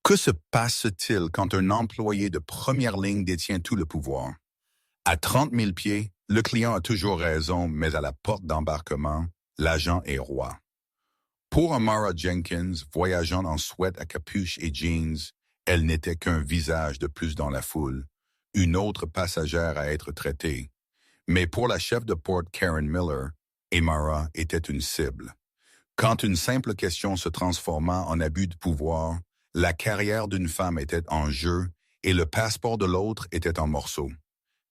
Que se passe-t-il quand un employé de première ligne détient tout le pouvoir? À 30 000 pieds, le client a toujours raison, mais à la porte d'embarquement, l'agent est roi. Pour Amara Jenkins, voyageant en sweat à capuche et jeans, elle n'était qu'un visage de plus dans la foule, une autre passagère à être traitée. Mais pour la chef de port Karen Miller, Amara était une cible. Quand une simple question se transforma en abus de pouvoir, la carrière d'une femme était en jeu et le passeport de l'autre était en morceaux.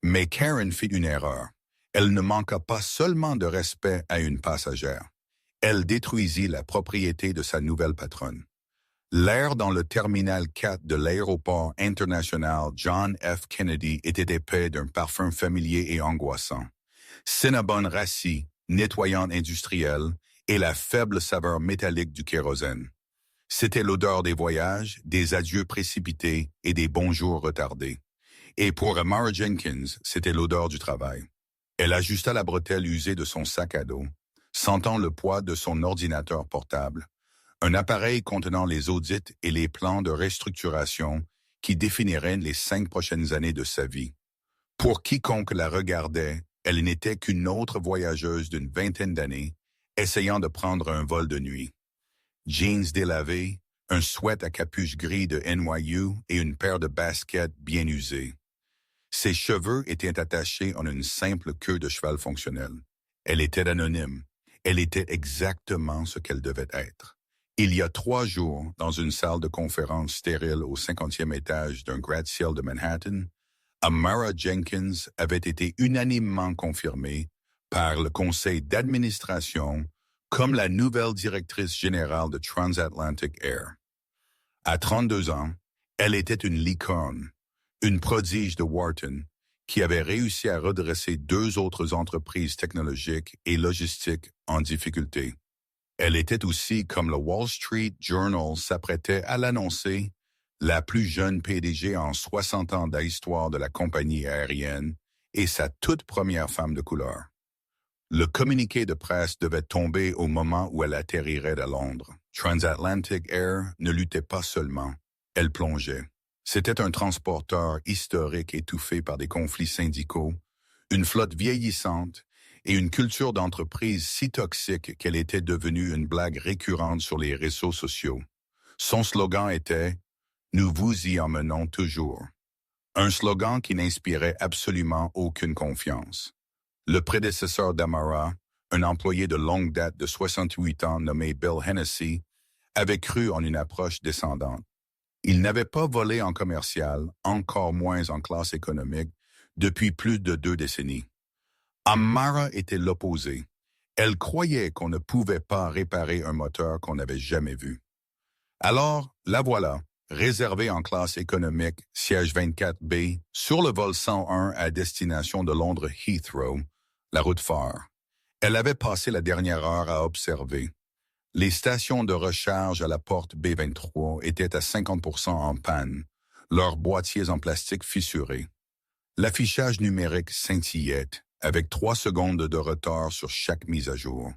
Mais Karen fit une erreur. Elle ne manqua pas seulement de respect à une passagère. Elle détruisit la propriété de sa nouvelle patronne. L'air dans le terminal 4 de l'aéroport international John F. Kennedy était épais d'un parfum familier et angoissant. Cinnabon rassis, nettoyant industriel, et la faible saveur métallique du kérosène. C'était l'odeur des voyages, des adieux précipités et des bonjours retardés. Et pour Amara Jenkins, c'était l'odeur du travail. Elle ajusta la bretelle usée de son sac à dos, sentant le poids de son ordinateur portable, un appareil contenant les audits et les plans de restructuration qui définiraient les 5 prochaines années de sa vie. Pour quiconque la regardait, elle n'était qu'une autre voyageuse d'une vingtaine d'années, essayant de prendre un vol de nuit. Jeans délavés, un sweat à capuche gris de NYU et une paire de baskets bien usées. Ses cheveux étaient attachés en une simple queue de cheval fonctionnelle. Elle était anonyme. Elle était exactement ce qu'elle devait être. Il y a 3 jours, dans une salle de conférence stérile au 50e étage d'un gratte-ciel de Manhattan, Amara Jenkins avait été unanimement confirmée par le conseil d'administration comme la nouvelle directrice générale de Transatlantic Air. À 32 ans, elle était une licorne, une prodige de Wharton, qui avait réussi à redresser 2 autres entreprises technologiques et logistiques en difficulté. Elle était aussi, comme le Wall Street Journal s'apprêtait à l'annoncer, la plus jeune PDG en 60 ans d'histoire de la compagnie aérienne et sa toute première femme de couleur. Le communiqué de presse devait tomber au moment où elle atterrirait à Londres. Transatlantic Air ne luttait pas seulement, elle plongeait. C'était un transporteur historique étouffé par des conflits syndicaux, une flotte vieillissante et une culture d'entreprise si toxique qu'elle était devenue une blague récurrente sur les réseaux sociaux. Son slogan était « Nous vous y emmenons toujours ». Un slogan qui n'inspirait absolument aucune confiance. Le prédécesseur d'Amara, un employé de longue date de 68 ans nommé Bill Hennessy, avait cru en une approche descendante. Il n'avait pas volé en commercial, encore moins en classe économique, depuis plus de 2 décennies. Amara était l'opposé. Elle croyait qu'on ne pouvait pas réparer un moteur qu'on n'avait jamais vu. Alors, la voilà, réservée en classe économique, siège 24B, sur le vol 101 à destination de Londres Heathrow, la route phare. Elle avait passé la dernière heure à observer. Les stations de recharge à la porte B23 étaient à 50% en panne, leurs boîtiers en plastique fissurés. L'affichage numérique scintillait, avec 3 secondes de retard sur chaque mise à jour.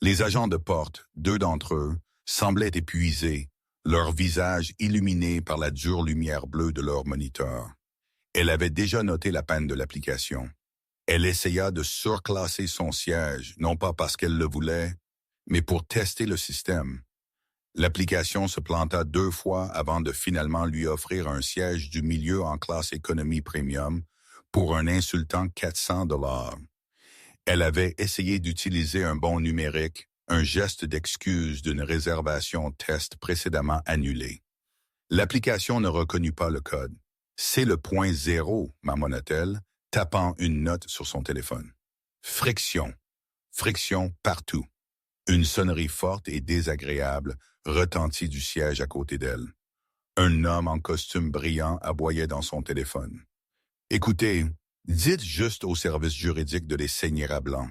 Les agents de porte, 2 d'entre eux, semblaient épuisés, leurs visages illuminés par la dure lumière bleue de leur moniteur. Elle avait déjà noté la panne de l'application. Elle essaya de surclasser son siège, non pas parce qu'elle le voulait, mais pour tester le système. L'application se planta 2 fois avant de finalement lui offrir un siège du milieu en classe économie premium pour un insultant $400. Elle avait essayé d'utiliser un bon numérique, un geste d'excuse d'une réservation test précédemment annulée. L'application ne reconnut pas le code. C'est le point 0, marmonna-t-elle, tapant une note sur son téléphone. Friction. Friction partout. Une sonnerie forte et désagréable retentit du siège à côté d'elle. Un homme en costume brillant aboyait dans son téléphone. « Écoutez, dites juste au service juridique de les saigner à blanc.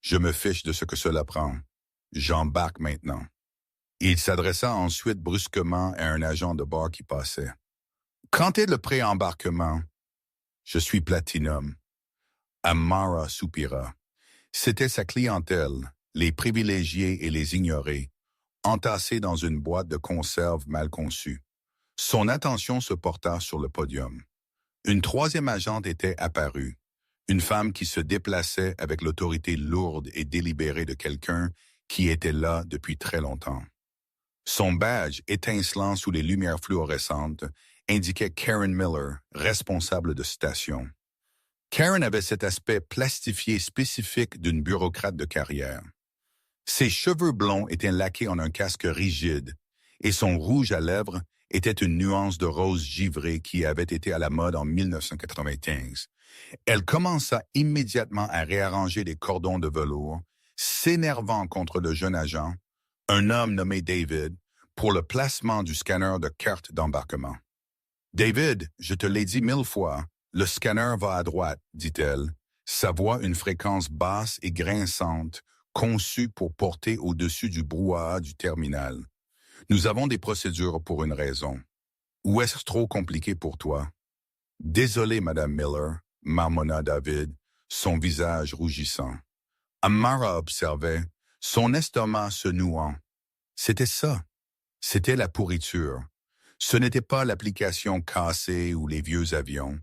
Je me fiche de ce que cela prend. J'embarque maintenant. » Il s'adressa ensuite brusquement à un agent de bord qui passait. « Quand est le pré-embarquement? »« Je suis Platinum. » Amara soupira. C'était sa clientèle, les privilégiés et les ignorés, entassés dans une boîte de conserve mal conçue. Son attention se porta sur le podium. Une troisième agente était apparue, une femme qui se déplaçait avec l'autorité lourde et délibérée de quelqu'un qui était là depuis très longtemps. Son badge, étincelant sous les lumières fluorescentes, indiquait Karen Miller, responsable de station. Karen avait cet aspect plastifié spécifique d'une bureaucrate de carrière. Ses cheveux blonds étaient laqués en un casque rigide, et son rouge à lèvres était une nuance de rose givré qui avait été à la mode en 1995. Elle commença immédiatement à réarranger les cordons de velours, s'énervant contre le jeune agent, un homme nommé David, pour le placement du scanner de carte d'embarquement. « David, je te l'ai dit 1000 fois, le scanner va à droite, dit-elle, sa voix une fréquence basse et grinçante, conçue pour porter au-dessus du brouhaha du terminal. Nous avons des procédures pour une raison. Ou est-ce trop compliqué pour toi? » « Désolé, Madame Miller, marmonna David, son visage rougissant. Amara observait, son estomac se nouant. C'était ça. C'était la pourriture. Ce n'était pas l'application cassée ou les vieux avions.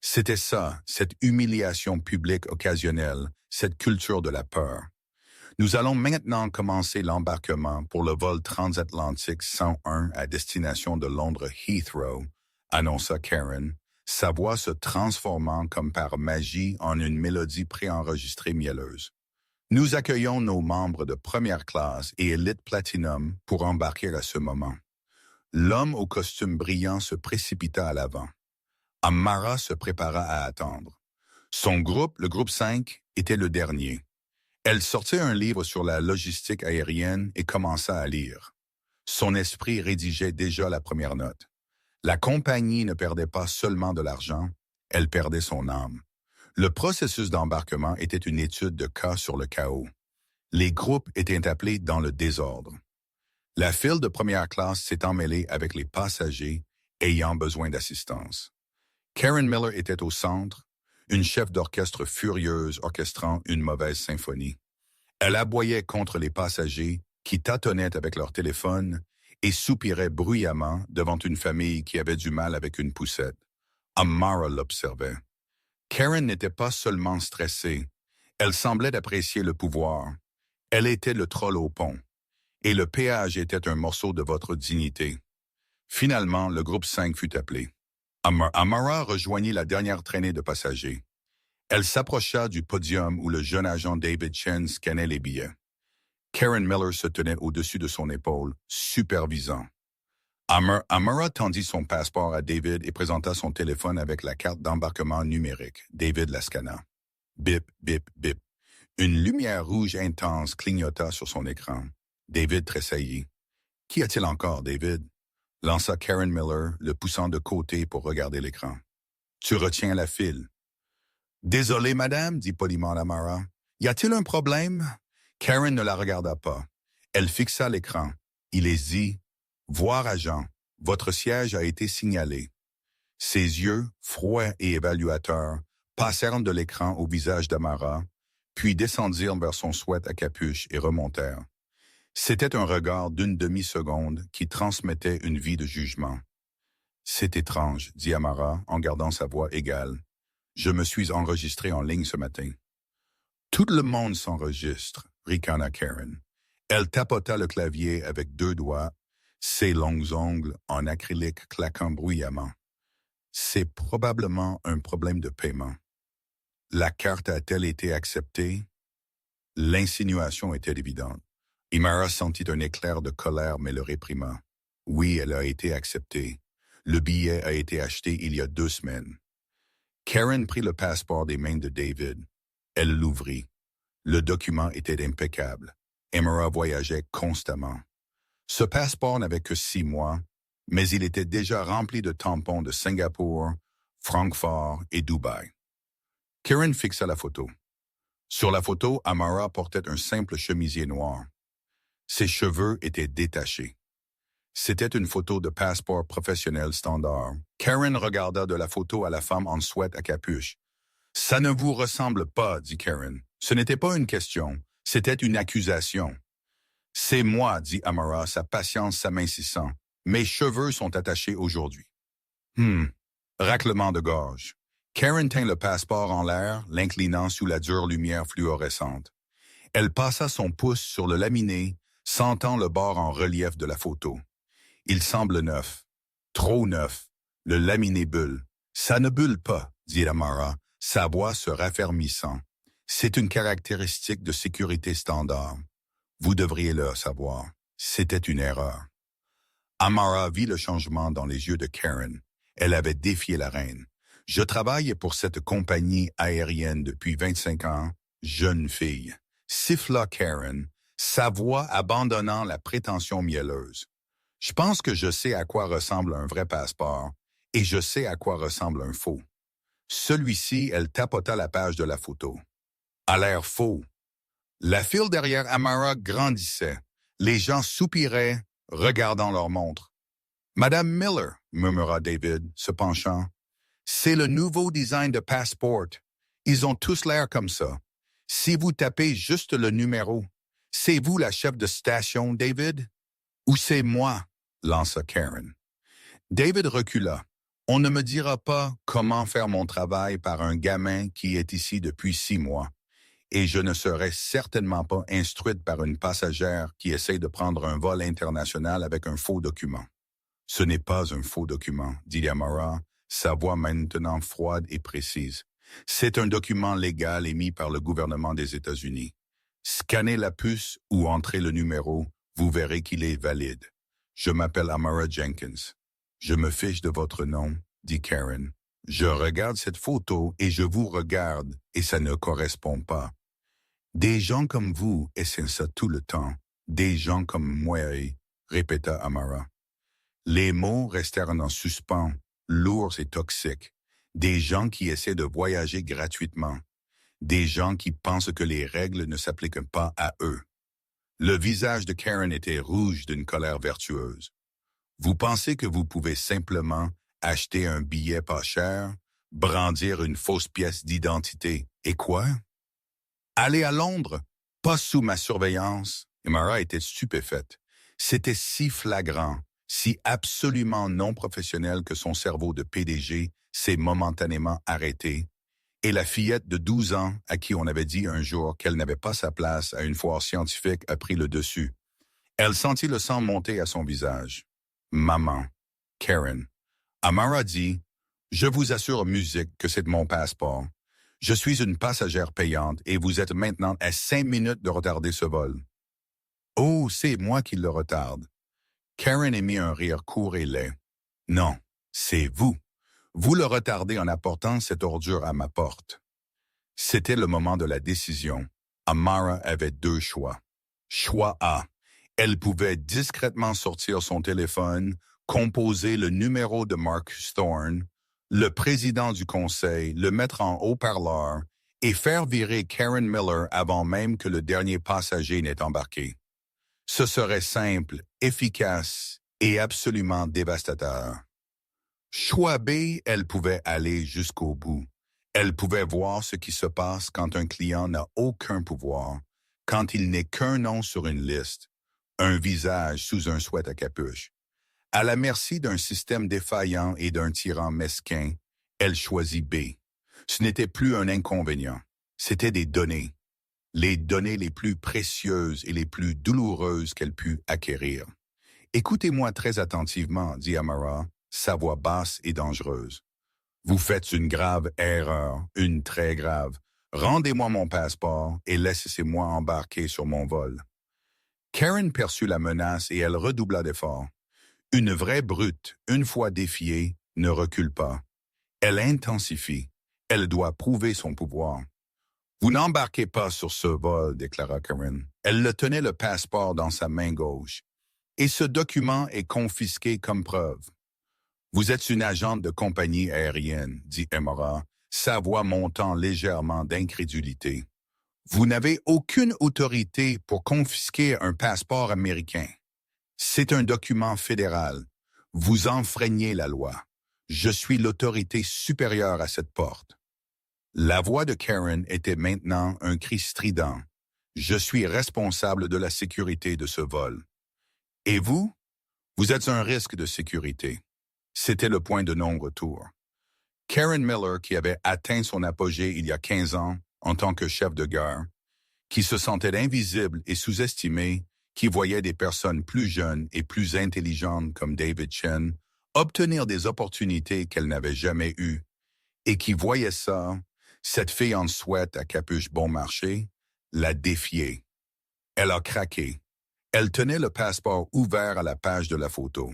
C'était ça, cette humiliation publique occasionnelle, cette culture de la peur. Nous allons maintenant commencer l'embarquement pour le vol transatlantique 101 à destination de Londres Heathrow, annonça Karen, sa voix se transformant comme par magie en une mélodie préenregistrée mielleuse. Nous accueillons nos membres de première classe et élite platinum pour embarquer à ce moment. L'homme au costume brillant se précipita à l'avant. Amara se prépara à attendre. Son groupe, le groupe 5, était le dernier. Elle sortit un livre sur la logistique aérienne et commença à lire. Son esprit rédigeait déjà la première note. La compagnie ne perdait pas seulement de l'argent, elle perdait son âme. Le processus d'embarquement était une étude de cas sur le chaos. Les groupes étaient appelés dans le désordre. La file de première classe s'est emmêlée avec les passagers ayant besoin d'assistance. Karen Miller était au centre, une chef d'orchestre furieuse orchestrant une mauvaise symphonie. Elle aboyait contre les passagers qui tâtonnaient avec leur téléphone et soupiraient bruyamment devant une famille qui avait du mal avec une poussette. Amara l'observait. Karen n'était pas seulement stressée, elle semblait apprécier le pouvoir. Elle était le troll au pont, et le péage était un morceau de votre dignité. Finalement, le groupe 5 fut appelé. Amara rejoignit la dernière traînée de passagers. Elle s'approcha du podium où le jeune agent David Chen scannait les billets. Karen Miller se tenait au-dessus de son épaule, supervisant. Amara tendit son passeport à David et présenta son téléphone avec la carte d'embarquement numérique. David la scanna. Bip, bip, bip. Une lumière rouge intense clignota sur son écran. David tressaillit. « Qu'y a-t-il encore, David? » lança Karen Miller, le poussant de côté pour regarder l'écran. « Tu retiens la file. »« Désolé, madame, dit poliment Amara. Y a-t-il un problème? » Karen ne la regarda pas. Elle fixa l'écran. Il est dit « Voir agent, votre siège a été signalé. » Ses yeux, froids et évaluateurs, passèrent de l'écran au visage d'Amara, puis descendirent vers son sweat à capuche et remontèrent. C'était un regard d'une demi-seconde qui transmettait une vie de jugement. « C'est étrange, dit Amara en gardant sa voix égale. Je me suis enregistré en ligne ce matin. » Tout le monde s'enregistre, ricana Karen. Elle tapota le clavier avec 2 doigts, ses longs ongles en acrylique claquant bruyamment. C'est probablement un problème de paiement. La carte a-t-elle été acceptée? L'insinuation était évidente. Amara sentit un éclair de colère mais le réprima. Oui, elle a été acceptée. Le billet a été acheté il y a 2 semaines. Karen prit le passeport des mains de David. Elle l'ouvrit. Le document était impeccable. Amara voyageait constamment. Ce passeport n'avait que 6 mois, mais il était déjà rempli de tampons de Singapour, Francfort et Dubaï. Karen fixa la photo. Sur la photo, Amara portait un simple chemisier noir. Ses cheveux étaient détachés. C'était une photo de passeport professionnel standard. Karen regarda de la photo à la femme en sweat à capuche. « Ça ne vous ressemble pas, dit Karen. Ce n'était pas une question, c'était une accusation. »« C'est moi, dit Amara, sa patience s'amincissant. Mes cheveux sont attachés aujourd'hui. Raclement de gorge. Karen tint le passeport en l'air, l'inclinant sous la dure lumière fluorescente. Elle passa son pouce sur le laminé, sentant le bord en relief de la photo. Il semble neuf. Trop neuf. Le laminé bulle. Ça ne bulle pas, dit Amara, sa voix se raffermissant. C'est une caractéristique de sécurité standard. Vous devriez le savoir. C'était une erreur. Amara vit le changement dans les yeux de Karen. Elle avait défié la reine. Je travaille pour cette compagnie aérienne depuis 25 ans, jeune fille. Siffla Karen, sa voix abandonnant la prétention mielleuse. Je pense que je sais à quoi ressemble un vrai passeport et je sais à quoi ressemble un faux. Celui-ci, elle tapota la page de la photo. À l'air faux. La file derrière Amara grandissait. Les gens soupiraient, regardant leur montre. « Madame Miller », murmura David, se penchant. « C'est le nouveau design de Passport. Ils ont tous l'air comme ça. Si vous tapez juste le numéro, c'est vous la chef de station, David? Ou c'est moi? » lança Karen. David recula. « On ne me dira pas comment faire mon travail par un gamin qui est ici depuis 6 mois. Et je ne serai certainement pas instruite par une passagère qui essaie de prendre un vol international avec un faux document. » « Ce n'est pas un faux document, » dit Amara, sa voix maintenant froide et précise. « C'est un document légal émis par le gouvernement des États-Unis. Scannez la puce ou entrez le numéro, vous verrez qu'il est valide. Je m'appelle Amara Jenkins. »« Je me fiche de votre nom, » dit Karen. « Je regarde cette photo et je vous regarde et ça ne correspond pas. Des gens comme vous essaient ça tout le temps. Des gens comme moi, » répéta Amara. Les mots restèrent en suspens, lourds et toxiques. Des gens qui essaient de voyager gratuitement. Des gens qui pensent que les règles ne s'appliquent pas à eux. Le visage de Karen était rouge d'une colère vertueuse. Vous pensez que vous pouvez simplement acheter un billet pas cher, brandir une fausse pièce d'identité, et quoi? Aller à Londres, pas sous ma surveillance. Amara était stupéfaite. C'était si flagrant, si absolument non professionnel que son cerveau de PDG s'est momentanément arrêté, et la fillette de 12 ans à qui on avait dit un jour qu'elle n'avait pas sa place à une foire scientifique a pris le dessus. Elle sentit le sang monter à son visage. Maman, Karen. Amara dit, « Je vous assure, musique, que c'est mon passeport. Je suis une passagère payante et vous êtes maintenant à 5 minutes de retarder ce vol. » « Oh, c'est moi qui le retarde. » Karen émit un rire court et laid. « Non, c'est vous. Vous le retardez en apportant cette ordure à ma porte. » C'était le moment de la décision. Amara avait 2 choix. Choix A. Elle pouvait discrètement sortir son téléphone, composer le numéro de Marcus Thorne, le président du conseil, le mettre en haut-parleur et faire virer Karen Miller avant même que le dernier passager n'ait embarqué. Ce serait simple, efficace et absolument dévastateur. Choix B, elle pouvait aller jusqu'au bout. Elle pouvait voir ce qui se passe quand un client n'a aucun pouvoir, quand il n'est qu'un nom sur une liste, un visage sous un sweat à capuche. À la merci d'un système défaillant et d'un tyran mesquin, elle choisit B. Ce n'était plus un inconvénient, c'était des données. Les données les plus précieuses et les plus douloureuses qu'elle put acquérir. « Écoutez-moi très attentivement, » dit Amara, sa voix basse et dangereuse. « Vous faites une grave erreur, une très grave. Rendez-moi mon passeport et laissez-moi embarquer sur mon vol. » Karen perçut la menace et elle redoubla d'efforts. Une vraie brute, une fois défiée, ne recule pas. Elle intensifie. Elle doit prouver son pouvoir. « Vous n'embarquez pas sur ce vol, » déclara Karen. Elle le tenait le passeport dans sa main gauche. « Et ce document est confisqué comme preuve. »« Vous êtes une agente de compagnie aérienne, » dit Amara, sa voix montant légèrement d'incrédulité. « Vous n'avez aucune autorité pour confisquer un passeport américain. C'est un document fédéral. Vous enfreignez la loi. Je suis l'autorité supérieure à cette porte. » La voix de Karen était maintenant un cri strident. « Je suis responsable de la sécurité de ce vol. » « Et vous? Vous êtes un risque de sécurité. C'était le point de non-retour. Karen Miller, qui avait atteint son apogée il y a 15 ans en tant que chef de guerre, qui se sentait invisible et sous-estimé, qui voyait des personnes plus jeunes et plus intelligentes comme David Chen obtenir des opportunités qu'elle n'avait jamais eues, et qui voyait ça, cette fille en sweat à capuche bon marché, la défier. Elle a craqué. Elle tenait le passeport ouvert à la page de la photo.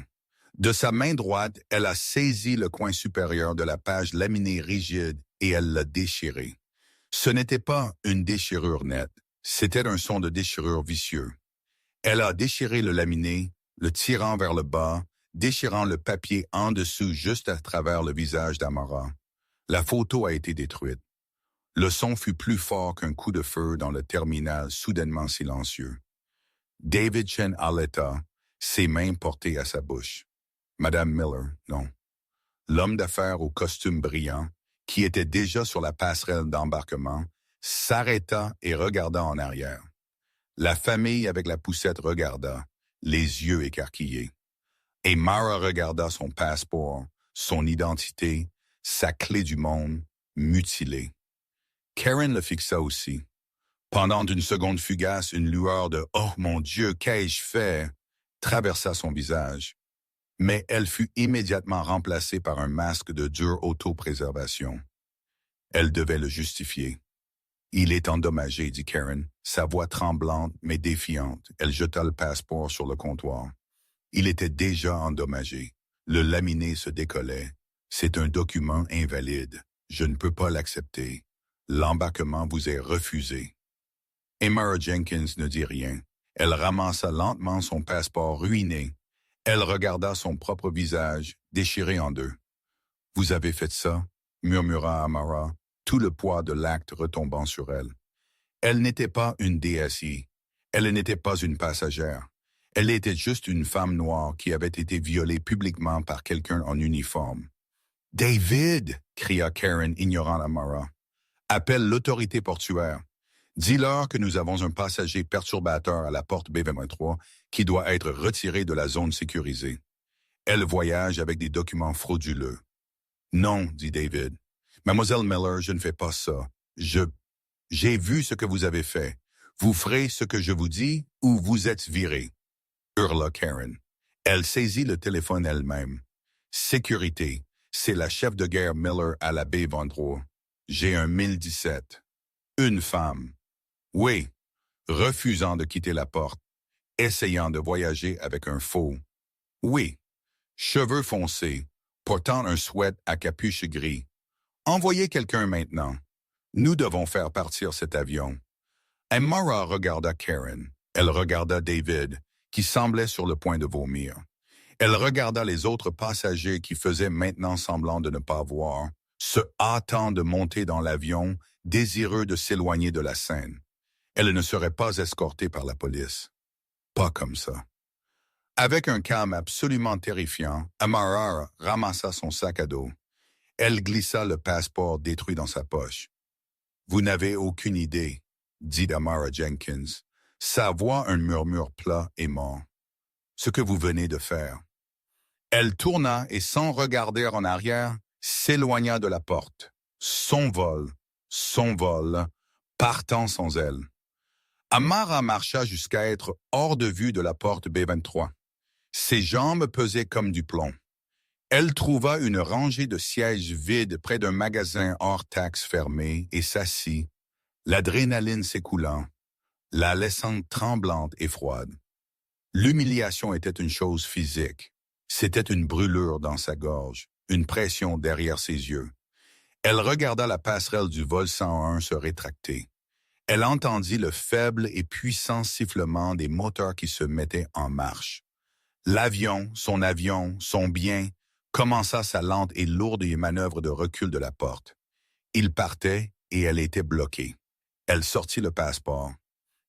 De sa main droite, elle a saisi le coin supérieur de la page laminée rigide et elle l'a déchiré. Ce n'était pas une déchirure nette, c'était un son de déchirure vicieux. Elle a déchiré le laminé, le tirant vers le bas, déchirant le papier en dessous juste à travers le visage d'Amara. La photo a été détruite. Le son fut plus fort qu'un coup de feu dans le terminal soudainement silencieux. David Chen haleta, ses mains portées à sa bouche. Madame Miller, non. L'homme d'affaires au costume brillant, qui était déjà sur la passerelle d'embarquement, s'arrêta et regarda en arrière. La famille avec la poussette regarda, les yeux écarquillés. Et Mara regarda son passeport, son identité, sa clé du monde, mutilée. Karen le fixa aussi. Pendant une seconde fugace, une lueur de « Oh mon Dieu, qu'ai-je fait ?» traversa son visage. Mais elle fut immédiatement remplacée par un masque de dure autopréservation. Elle devait le justifier. « Il est endommagé, » dit Karen, sa voix tremblante mais défiante. Elle jeta le passeport sur le comptoir. Il était déjà endommagé. Le laminé se décollait. « C'est un document invalide. Je ne peux pas l'accepter. L'embarquement vous est refusé. » Et Mara Jenkins ne dit rien. Elle ramassa lentement son passeport ruiné. Elle regarda son propre visage, déchiré en deux. « Vous avez fait ça ?» murmura Amara, tout le poids de l'acte retombant sur elle. Elle n'était pas une DSI. Elle n'était pas une passagère. Elle était juste une femme noire qui avait été violée publiquement par quelqu'un en uniforme. « David !» cria Karen, ignorant Amara. « Appelle l'autorité portuaire. Dis-leur que nous avons un passager perturbateur à la porte B23 qui doit être retiré de la zone sécurisée. Elle voyage avec des documents frauduleux. »« Non, » dit David. « Mademoiselle Miller, je ne fais pas ça. J'ai vu ce que vous avez fait. Vous ferez ce que je vous dis ou vous êtes viré. » hurla Karen. Elle saisit le téléphone elle-même. « Sécurité, c'est la chef de guerre Miller à la B23. J'ai un 1017. Une femme. Oui, refusant de quitter la porte, essayant de voyager avec un faux. Oui, cheveux foncés, portant un sweat à capuche gris. Envoyez quelqu'un maintenant. Nous devons faire partir cet avion. » Et Mara regarda Karen. Elle regarda David, qui semblait sur le point de vomir. Elle regarda les autres passagers qui faisaient maintenant semblant de ne pas voir, se hâtant de monter dans l'avion, désireux de s'éloigner de la scène. Elle ne serait pas escortée par la police. Pas comme ça. Avec un calme absolument terrifiant, Amara ramassa son sac à dos. Elle glissa le passeport détruit dans sa poche. « Vous n'avez aucune idée, » dit Amara Jenkins, sa voix un murmure plat et mort. « Ce que vous venez de faire. » Elle tourna et sans regarder en arrière, s'éloigna de la porte. Son vol, partant sans elle. Amara marcha jusqu'à être hors de vue de la porte B23. Ses jambes pesaient comme du plomb. Elle trouva une rangée de sièges vides près d'un magasin hors taxe fermé et s'assit, l'adrénaline s'écoulant, la laissant tremblante et froide. L'humiliation était une chose physique. C'était une brûlure dans sa gorge, une pression derrière ses yeux. Elle regarda la passerelle du vol 101 se rétracter. Elle entendit le faible et puissant sifflement des moteurs qui se mettaient en marche. L'avion, son bien, commença sa lente et lourde manœuvre de recul de la porte. Il partait et elle était bloquée. Elle sortit le passeport.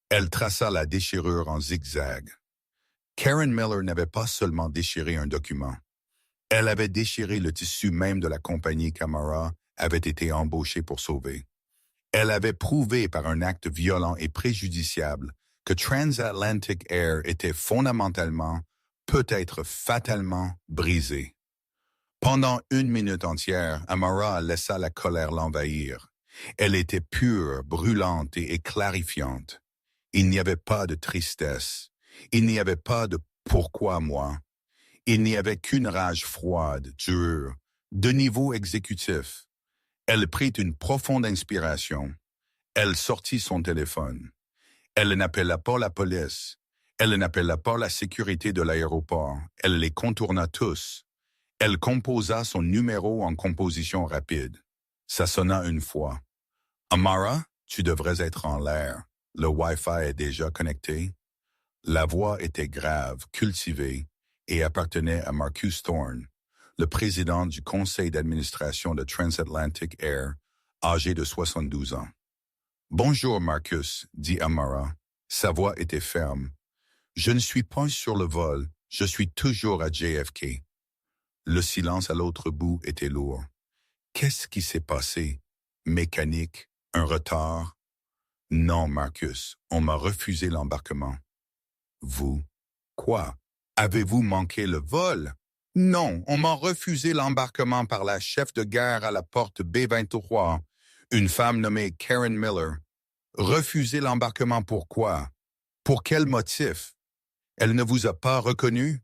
Elle traça la déchirure en zigzag. Karen Miller n'avait pas seulement déchiré un document. Elle avait déchiré le tissu même de la compagnie qu'Amara avait été embauchée pour sauver. Elle avait prouvé par un acte violent et préjudiciable que Transatlantic Air était fondamentalement, peut être fatalement brisé. Pendant 1 minute entière, Amara laissa la colère l'envahir. Elle était pure, brûlante et clarifiante. Il n'y avait pas de tristesse. Il n'y avait pas de «pourquoi moi?». Il n'y avait qu'une rage froide, dure, de niveau exécutif. Elle prit une profonde inspiration. Elle sortit son téléphone. Elle n'appela pas la police. Elle n'appela pas la sécurité de l'aéroport. Elle les contourna tous. Elle composa son numéro en composition rapide. Ça sonna une fois. Amara, tu devrais être en l'air. Le Wi-Fi est déjà connecté. La voix était grave, cultivée, et appartenait à Marcus Thorne, le président du conseil d'administration de Transatlantic Air, âgé de 72 ans. Bonjour, Marcus, dit Amara. Sa voix était ferme. Je ne suis pas sur le vol, je suis toujours à JFK. Le silence à l'autre bout était lourd. Qu'est-ce qui s'est passé? Mécanique? Un retard? Non, Marcus, on m'a refusé l'embarquement. Vous? Quoi? Avez-vous manqué le vol? Non, on m'a refusé l'embarquement par la chef de gare à la porte B23, une femme nommée Karen Miller. Refusé l'embarquement pourquoi? Pour quel motif? Elle ne vous a pas reconnu?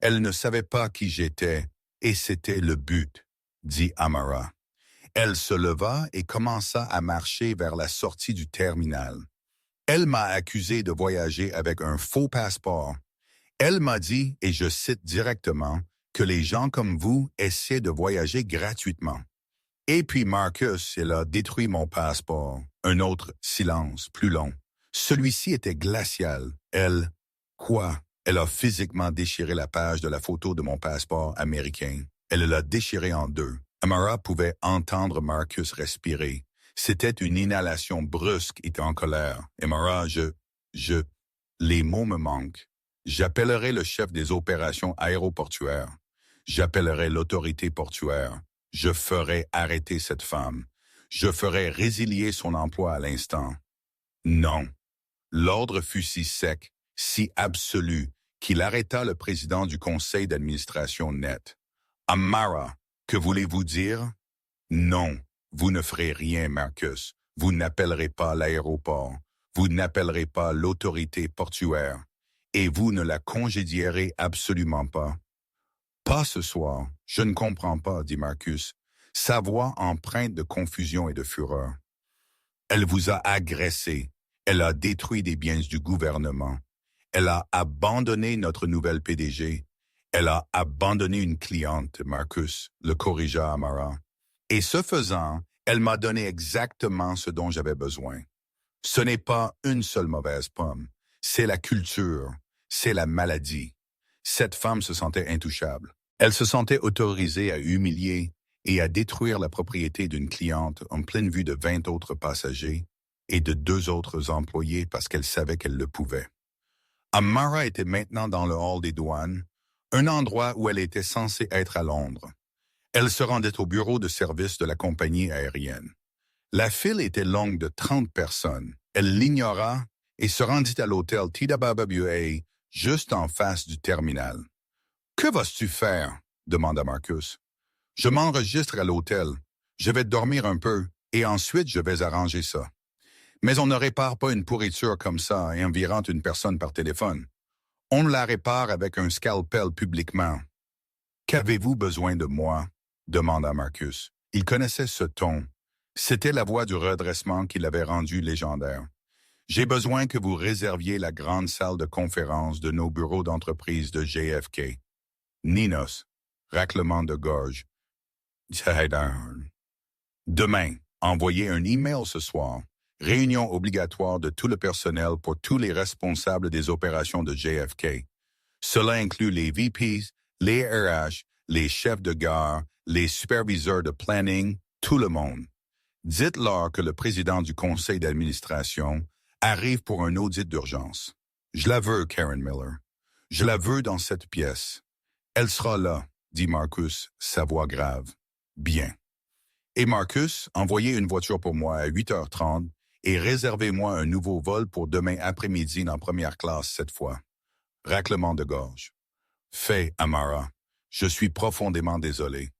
Elle ne savait pas qui j'étais, et c'était le but, dit Amara. Elle se leva et commença à marcher vers la sortie du terminal. Elle m'a accusé de voyager avec un faux passeport. Elle m'a dit, et je cite directement, que les gens comme vous essaient de voyager gratuitement. Et puis Marcus, elle a détruit mon passeport. Un autre silence, plus long. Celui-ci était glacial. Elle, quoi? Elle a physiquement déchiré la page de la photo de mon passeport américain. Elle l'a déchiré en deux. Amara pouvait entendre Marcus respirer. C'était une inhalation brusque et en colère. Amara, les mots me manquent. J'appellerai le chef des opérations aéroportuaires. J'appellerai l'autorité portuaire. Je ferai arrêter cette femme. Je ferai résilier son emploi à l'instant. Non. L'ordre fut si sec, si absolu, qu'il arrêta le président du conseil d'administration net. Amara, que voulez-vous dire? Non, vous ne ferez rien, Marcus. Vous n'appellerez pas l'aéroport. Vous n'appellerez pas l'autorité portuaire. Et vous ne la congédierez absolument pas. Pas ce soir. Je ne comprends pas, dit Marcus, sa voix empreinte de confusion et de fureur. Elle vous a agressé. Elle a détruit des biens du gouvernement. Elle a abandonné notre nouvelle PDG. Elle a abandonné une cliente, Marcus, le corrigea Amara. Et ce faisant, elle m'a donné exactement ce dont j'avais besoin. Ce n'est pas une seule mauvaise pomme. C'est la culture. C'est la maladie. Cette femme se sentait intouchable. Elle se sentait autorisée à humilier et à détruire la propriété d'une cliente en pleine vue de 20 autres passagers et de 2 autres employés parce qu'elle savait qu'elle le pouvait. Amara était maintenant dans le hall des douanes, un endroit où elle était censée être à Londres. Elle se rendait au bureau de service de la compagnie aérienne. La file était longue de 30 personnes. Elle l'ignora et se rendit à l'hôtel TWA juste en face du terminal. « Que vas-tu faire? » demanda Marcus. « Je m'enregistre à l'hôtel. Je vais dormir un peu et ensuite je vais arranger ça. Mais on ne répare pas une pourriture comme ça et envirant une personne par téléphone. On la répare avec un scalpel publiquement. »« Qu'avez-vous besoin de moi? » demanda Marcus. Il connaissait ce ton. C'était la voix du redressement qui l'avait rendu légendaire. « J'ai besoin que vous réserviez la grande salle de conférence de nos bureaux d'entreprise de JFK. » Ninos, raclement de gorge. Demain, envoyez un email ce soir. Réunion obligatoire de tout le personnel pour tous les responsables des opérations de JFK. Cela inclut les VPs, les RH, les chefs de gare, les superviseurs de planning, tout le monde. Dites-leur que le président du conseil d'administration arrive pour un audit d'urgence. Je la veux, Karen Miller. Je la veux dans cette pièce. Elle sera là, dit Marcus, sa voix grave. Bien. Et Marcus, envoyez une voiture pour moi à 8h30 et réservez-moi un nouveau vol pour demain après-midi en première classe cette fois. Raclement de gorge. Fait, Amara. Je suis profondément désolé.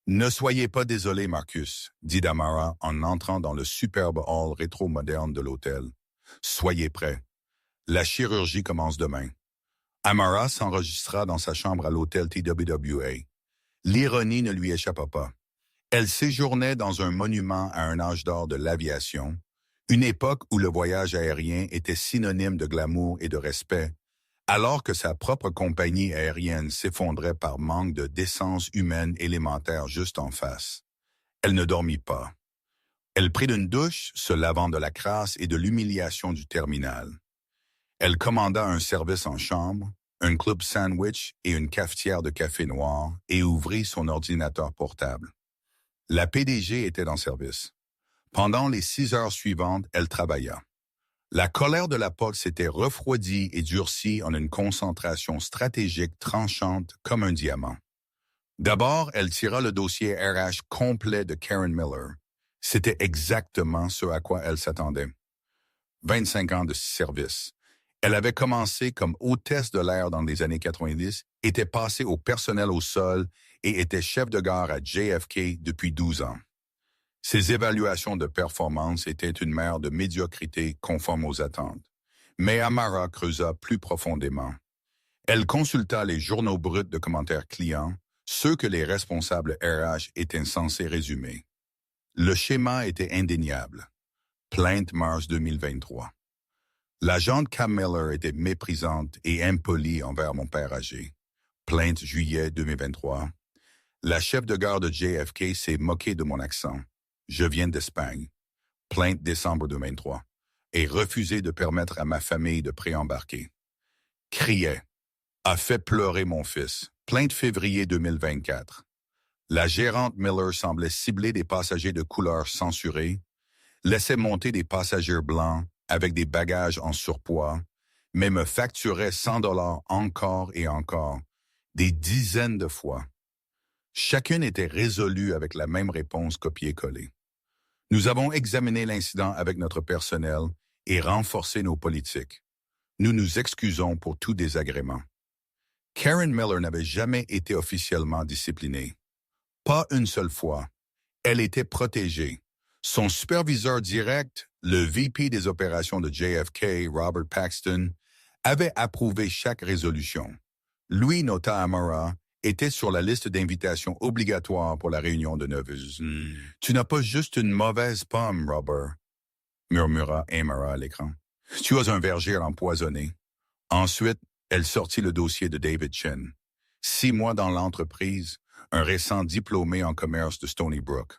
Ne soyez pas désolé, Marcus, dit Amara en entrant dans le superbe hall rétro-moderne de l'hôtel. Soyez prêts. La chirurgie commence demain. Amara s'enregistra dans sa chambre à l'hôtel TWWA. L'ironie ne lui échappa pas. Elle séjournait dans un monument à un âge d'or de l'aviation, une époque où le voyage aérien était synonyme de glamour et de respect, alors que sa propre compagnie aérienne s'effondrait par manque de décence humaine élémentaire juste en face. Elle ne dormit pas. Elle prit une douche, se lavant de la crasse et de l'humiliation du terminal. Elle commanda un service en chambre, un club sandwich et une cafetière de café noir et ouvrit son ordinateur portable. La PDG était en service. Pendant les 6 heures suivantes, elle travailla. La colère de la porte s'était refroidie et durcie en une concentration stratégique tranchante comme un diamant. D'abord, elle tira le dossier RH complet de Karen Miller. C'était exactement ce à quoi elle s'attendait. 25 ans de service. Elle avait commencé comme hôtesse de l'air dans les années 90, était passée au personnel au sol et était chef de gare à JFK depuis 12 ans. Ses évaluations de performance étaient une mer de médiocrité conforme aux attentes. Mais Amara creusa plus profondément. Elle consulta les journaux bruts de commentaires clients, ceux que les responsables RH étaient censés résumer. Le schéma était indéniable. Plainte mars 2023. L'agente Cam Miller était méprisante et impolie envers mon père âgé. Plainte juillet 2023. La chef de gare de JFK s'est moquée de mon accent. Je viens d'Espagne. Plainte décembre 2023. Et refusé de permettre à ma famille de préembarquer. Criait. A fait pleurer mon fils. Plainte février 2024. La gérante Miller semblait cibler des passagers de couleur censurée, laissait monter des passagers blancs avec des bagages en surpoids, mais me facturait 100 $ encore et encore, des dizaines de fois. Chacune était résolue avec la même réponse copiée-collée. Nous avons examiné l'incident avec notre personnel et renforcé nos politiques. Nous nous excusons pour tout désagrément. Karen Miller n'avait jamais été officiellement disciplinée. Pas une seule fois. Elle était protégée. Son superviseur direct, le VP des opérations de JFK, Robert Paxton, avait approuvé chaque résolution. Lui, nota Amara, était sur la liste d'invitations obligatoires pour la réunion de 9 heures. Tu n'as pas juste une mauvaise pomme, Robert, murmura Amara à l'écran. Tu as un verger empoisonné. Ensuite, elle sortit le dossier de David Chen. 6 mois dans l'entreprise, un récent diplômé en commerce de Stony Brook.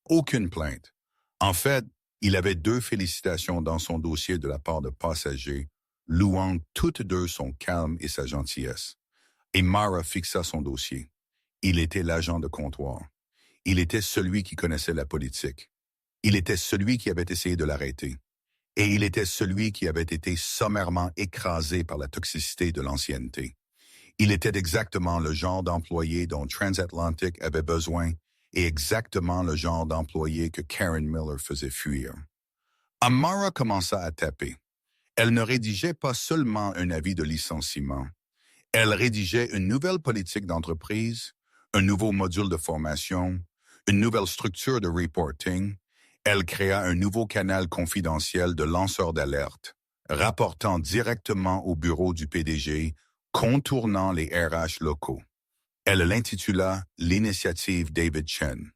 Aucune plainte. En fait, il avait 2 félicitations dans son dossier de la part de passagers, louant toutes 2 son calme et sa gentillesse. Et Mara fixa son dossier. Il était l'agent de comptoir. Il était celui qui connaissait la politique. Il était celui qui avait essayé de l'arrêter. Et il était celui qui avait été sommairement écrasé par la toxicité de l'ancienneté. Il était exactement le genre d'employé dont Transatlantic avait besoin et exactement le genre d'employé que Karen Miller faisait fuir. Amara commença à taper. Elle ne rédigeait pas seulement un avis de licenciement. Elle rédigeait une nouvelle politique d'entreprise, un nouveau module de formation, une nouvelle structure de reporting. Elle créa un nouveau canal confidentiel de lanceurs d'alerte, rapportant directement au bureau du PDG, contournant les RH locaux. Elle l'intitula « L'initiative David Chen ».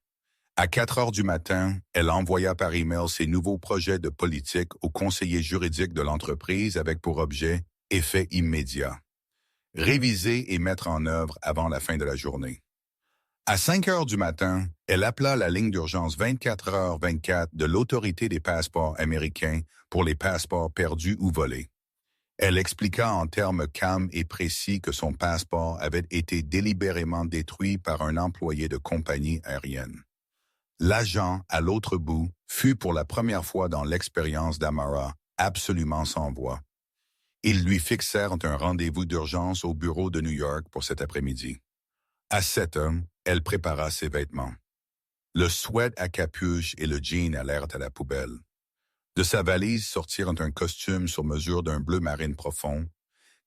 À 4 heures du matin, elle envoya par email ses nouveaux projets de politique au conseiller juridique de l'entreprise avec pour objet « effet immédiat ». Réviser et mettre en œuvre avant la fin de la journée. À 5 heures du matin, elle appela la ligne d'urgence 24h24 de l'Autorité des passeports américains pour les passeports perdus ou volés. Elle expliqua en termes calmes et précis que son passeport avait été délibérément détruit par un employé de compagnie aérienne. L'agent, à l'autre bout, fut pour la première fois dans l'expérience d'Amara absolument sans voix. Ils lui fixèrent un rendez-vous d'urgence au bureau de New York pour cet après-midi. À 7 heures, elle prépara ses vêtements. Le sweat à capuche et le jean allèrent à la poubelle. De sa valise sortirent un costume sur mesure d'un bleu marine profond,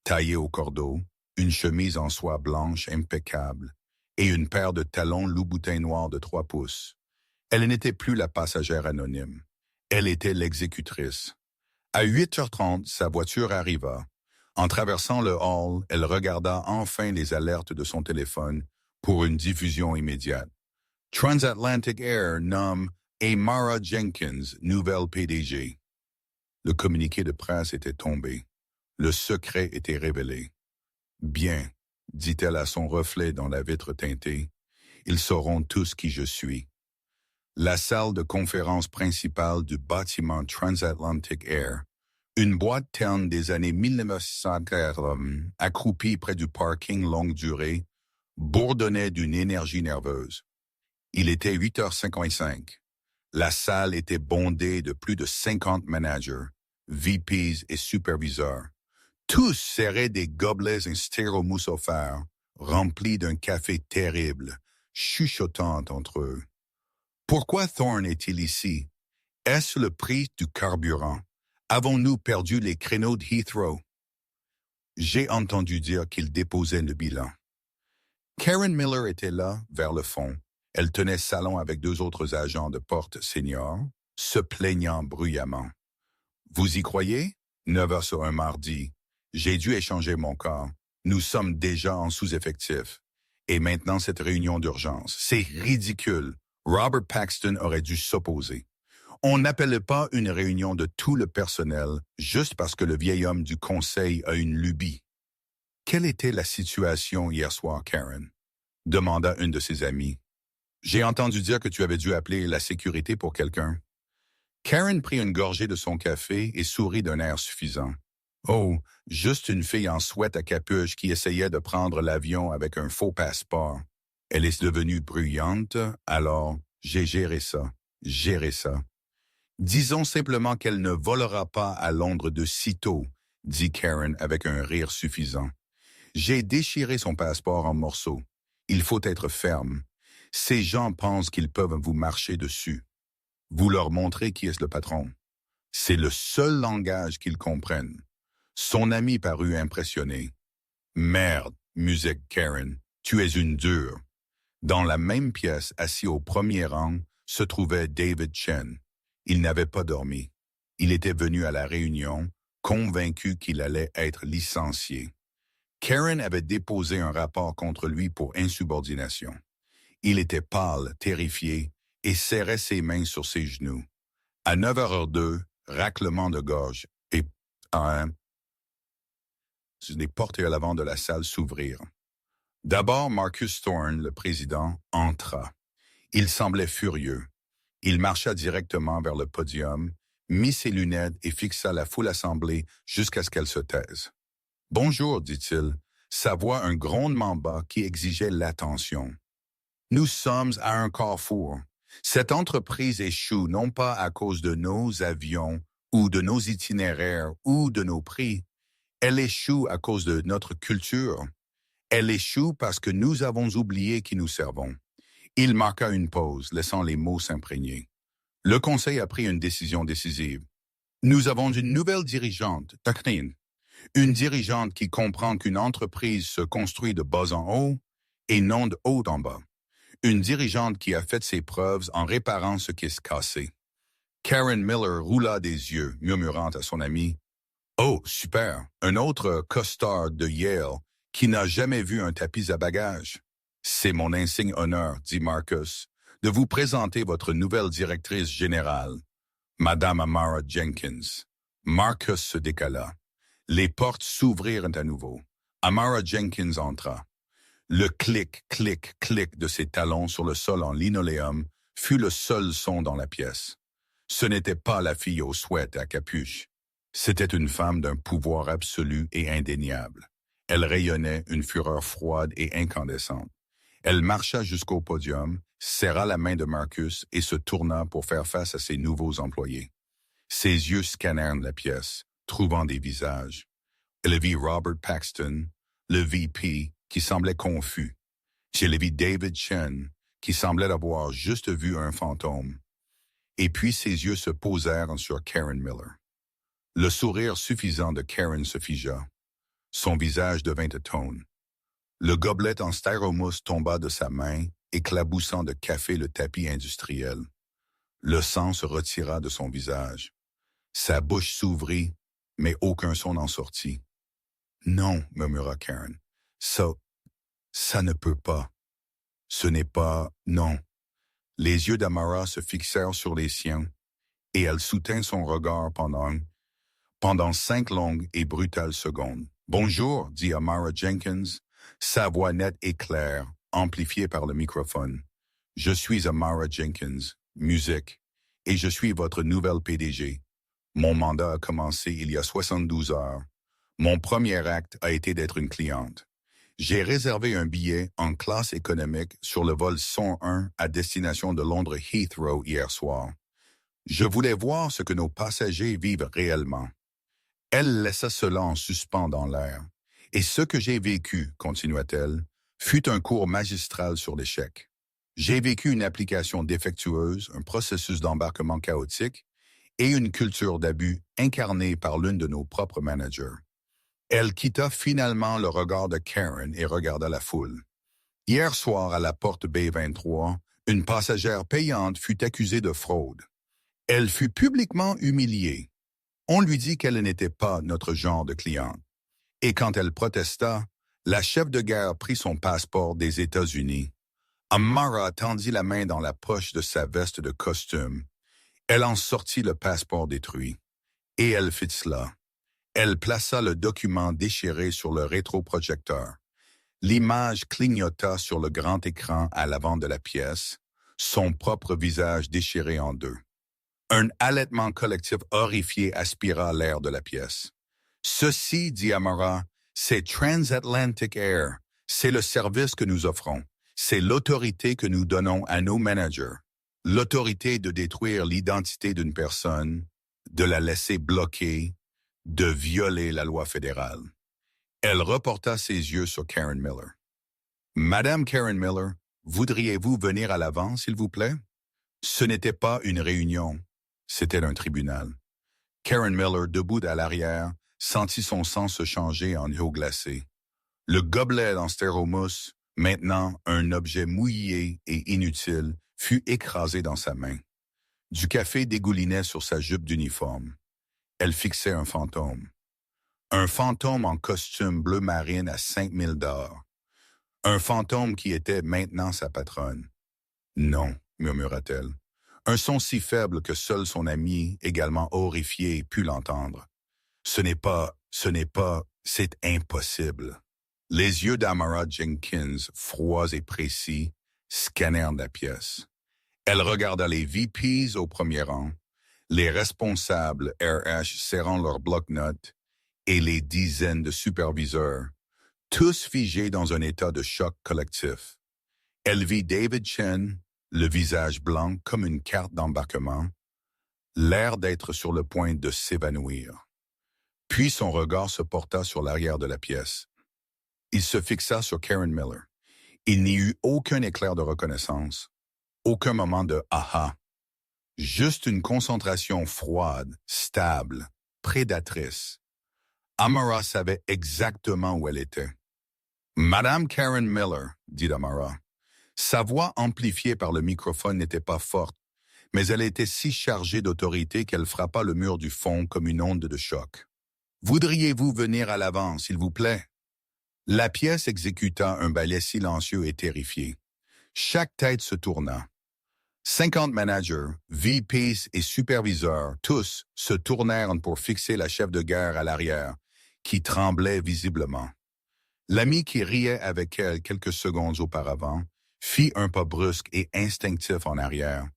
taillé au cordeau, une chemise en soie blanche impeccable et une paire de talons Louboutin noirs de 3 pouces. Elle n'était plus la passagère anonyme. Elle était l'exécutrice. À 8h30, sa voiture arriva. En traversant le hall, elle regarda enfin les alertes de son téléphone pour une diffusion immédiate. Transatlantic Air nomme Amara Jenkins, nouvelle PDG. Le communiqué de presse était tombé. Le secret était révélé. Bien, dit-elle à son reflet dans la vitre teintée, ils sauront tous qui je suis. La salle de conférence principale du bâtiment Transatlantic Air, une boîte terne des années 1940, accroupie près du parking longue durée, bourdonnait d'une énergie nerveuse. Il était 8h55. La salle était bondée de plus de 50 managers, VPs et superviseurs. Tous serraient des gobelets en styromousse offert, remplis d'un café terrible, chuchotant entre eux. Pourquoi Thorne est-il ici? Est-ce le prix du carburant? Avons-nous perdu les créneaux de Heathrow? J'ai entendu dire qu'il déposait le bilan. Karen Miller était là, vers le fond. Elle tenait salon avec 2 autres agents de porte seniors, se plaignant bruyamment. Vous y croyez? 9h sur un mardi. J'ai dû échanger mon corps. Nous sommes déjà en sous-effectif. Et maintenant cette réunion d'urgence. C'est ridicule. Robert Paxton aurait dû s'opposer. On n'appelle pas une réunion de tout le personnel juste parce que le vieil homme du conseil a une lubie. Quelle était la situation hier soir, Karen? Demanda une de ses amies. J'ai entendu dire que tu avais dû appeler la sécurité pour quelqu'un. Karen prit une gorgée de son café et sourit d'un air suffisant. Oh, juste une fille en sweat à capuche qui essayait de prendre l'avion avec un faux passeport. Elle est devenue bruyante, alors j'ai géré ça. Disons simplement qu'elle ne volera pas à Londres de sitôt, dit Karen avec un rire suffisant. J'ai déchiré son passeport en morceaux. Il faut être ferme. Ces gens pensent qu'ils peuvent vous marcher dessus. Vous leur montrez qui est le patron. C'est le seul langage qu'ils comprennent. Son ami parut impressionné. Merde, musique Karen, tu es une dure. Dans la même pièce, assis au premier rang, se trouvait David Chen. Il n'avait pas dormi. Il était venu à la réunion, convaincu qu'il allait être licencié. Karen avait déposé un rapport contre lui pour insubordination. Il était pâle, terrifié, et serrait ses mains sur ses genoux. À 9h02, raclement de gorge, et les portes à l'avant de la salle s'ouvrirent. D'abord, Marcus Thorne, le président, entra. Il semblait furieux. Il marcha directement vers le podium, mit ses lunettes et fixa la foule assemblée jusqu'à ce qu'elle se taise. « Bonjour, dit-il, sa voix un grondement bas qui exigeait l'attention. Nous sommes à un carrefour. Cette entreprise échoue non pas à cause de nos avions ou de nos itinéraires ou de nos prix. Elle échoue à cause de notre culture. Elle échoue parce que nous avons oublié qui nous servons. » Il marqua une pause, laissant les mots s'imprégner. Le conseil a pris une décision décisive. Nous avons une nouvelle dirigeante, Takrin. Une dirigeante qui comprend qu'une entreprise se construit de bas en haut et non de haut en bas. Une dirigeante qui a fait ses preuves en réparant ce qui est cassé. Karen Miller roula des yeux, murmurant à son ami « Oh, super, un autre costard de Yale qui n'a jamais vu un tapis à bagages. » « C'est mon insigne honneur, dit Marcus, de vous présenter votre nouvelle directrice générale, Madame Amara Jenkins. » Marcus se décala. Les portes s'ouvrirent à nouveau. Amara Jenkins entra. Le clic, clic, clic de ses talons sur le sol en linoléum fut le seul son dans la pièce. Ce n'était pas la fille au sweat à capuche. C'était une femme d'un pouvoir absolu et indéniable. Elle rayonnait une fureur froide et incandescente. Elle marcha jusqu'au podium, serra la main de Marcus et se tourna pour faire face à ses nouveaux employés. Ses yeux scannèrent la pièce, trouvant des visages. Elle vit Robert Paxton, le VP, qui semblait confus. Elle vit David Chen, qui semblait avoir juste vu un fantôme. Et puis ses yeux se posèrent sur Karen Miller. Le sourire suffisant de Karen se figea. Son visage devint atone. Le gobelet en styromousse tomba de sa main, éclaboussant de café le tapis industriel. Le sang se retira de son visage. Sa bouche s'ouvrit, mais aucun son n'en sortit. « Non, murmura Karen. Ça ne peut pas. Ce n'est pas... Non. » Les yeux d'Amara se fixèrent sur les siens, et elle soutint son regard pendant 5 longues et brutales secondes. « Bonjour, dit Amara Jenkins, sa voix nette et claire, amplifiée par le microphone. Je suis Amara Jenkins, musique, et je suis votre nouvelle PDG. Mon mandat a commencé il y a 72 heures. Mon premier acte a été d'être une cliente. J'ai réservé un billet en classe économique sur le vol 101 à destination de Londres Heathrow hier soir. Je voulais voir ce que nos passagers vivent réellement. » Elle laissa cela en suspens dans l'air. « Et ce que j'ai vécu, continua-t-elle, fut un cours magistral sur l'échec. J'ai vécu une application défectueuse, un processus d'embarquement chaotique et une culture d'abus incarnée par l'une de nos propres managers. » Elle quitta finalement le regard de Karen et regarda la foule. Hier soir, à la porte B23, une passagère payante fut accusée de fraude. Elle fut publiquement humiliée. On lui dit qu'elle n'était pas notre genre de cliente. Et quand elle protesta, la chef de gare prit son passeport des États-Unis. Amara tendit la main dans la poche de sa veste de costume. Elle en sortit le passeport détruit. Et elle fit cela. Elle plaça le document déchiré sur le rétroprojecteur. L'image clignota sur le grand écran à l'avant de la pièce, son propre visage déchiré en deux. Un halètement collectif horrifié aspira l'air de la pièce. « Ceci, dit Amara, c'est Transatlantic Air. C'est le service que nous offrons. C'est l'autorité que nous donnons à nos managers. L'autorité de détruire l'identité d'une personne, de la laisser bloquer, de violer la loi fédérale. » Elle reporta ses yeux sur Karen Miller. « Madame Karen Miller, voudriez-vous venir à l'avant, s'il vous plaît? » Ce n'était pas une réunion, c'était un tribunal. Karen Miller, debout à l'arrière, sentit son sang se changer en eau glacée. Le gobelet en styromousse, maintenant un objet mouillé et inutile, fut écrasé dans sa main. Du café dégoulinait sur sa jupe d'uniforme. Elle fixait un fantôme. Un fantôme en costume bleu marine à 5000 $. Un fantôme qui était maintenant sa patronne. « Non, » murmura-t-elle. Un son si faible que seul son ami, également horrifié, put l'entendre. « Ce n'est pas, c'est impossible. » Les yeux d'Amara Jenkins, froids et précis, scannèrent la pièce. Elle regarda les VPs au premier rang, les responsables RH serrant leurs bloc-notes et les dizaines de superviseurs, tous figés dans un état de choc collectif. Elle vit David Chen, le visage blanc comme une carte d'embarquement, l'air d'être sur le point de s'évanouir. Puis son regard se porta sur l'arrière de la pièce. Il se fixa sur Karen Miller. Il n'y eut aucun éclair de reconnaissance, aucun moment de « aha ». Juste une concentration froide, stable, prédatrice. Amara savait exactement où elle était. « Madame Karen Miller », dit Amara. Sa voix amplifiée par le microphone n'était pas forte, mais elle était si chargée d'autorité qu'elle frappa le mur du fond comme une onde de choc. « Voudriez-vous venir à l'avant, s'il vous plaît? » La pièce exécuta un ballet silencieux et terrifié. Chaque tête se tourna. 50 managers, VPs et superviseurs, tous, se tournèrent pour fixer la chef de gare à l'arrière, qui tremblait visiblement. L'ami qui riait avec elle quelques secondes auparavant fit un pas brusque et instinctif en arrière,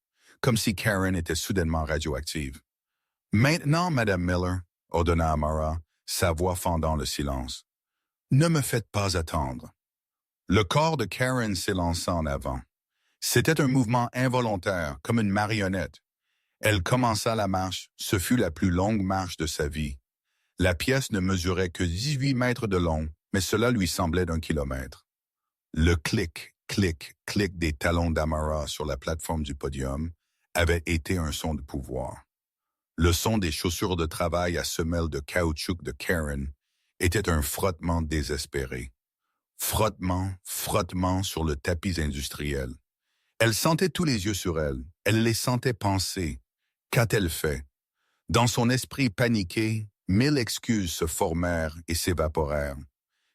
comme si Karen était soudainement radioactive. « Maintenant, Madame Miller, » ordonna Amara, sa voix fendant le silence. « Ne me faites pas attendre. » Le corps de Karen s'élança en avant. C'était un mouvement involontaire, comme une marionnette. Elle commença la marche, ce fut la plus longue marche de sa vie. La pièce ne mesurait que 18 mètres de long, mais cela lui semblait d'1 kilomètre. Le clic, clic, clic des talons d'Amara sur la plateforme du podium avait été un son de pouvoir. Le son des chaussures de travail à semelles de caoutchouc de Karen était un frottement désespéré. Frottement, frottement sur le tapis industriel. Elle sentait tous les yeux sur elle. Elle les sentait penser. Qu'a-t-elle fait? Dans son esprit paniqué, 1000 excuses se formèrent et s'évaporèrent.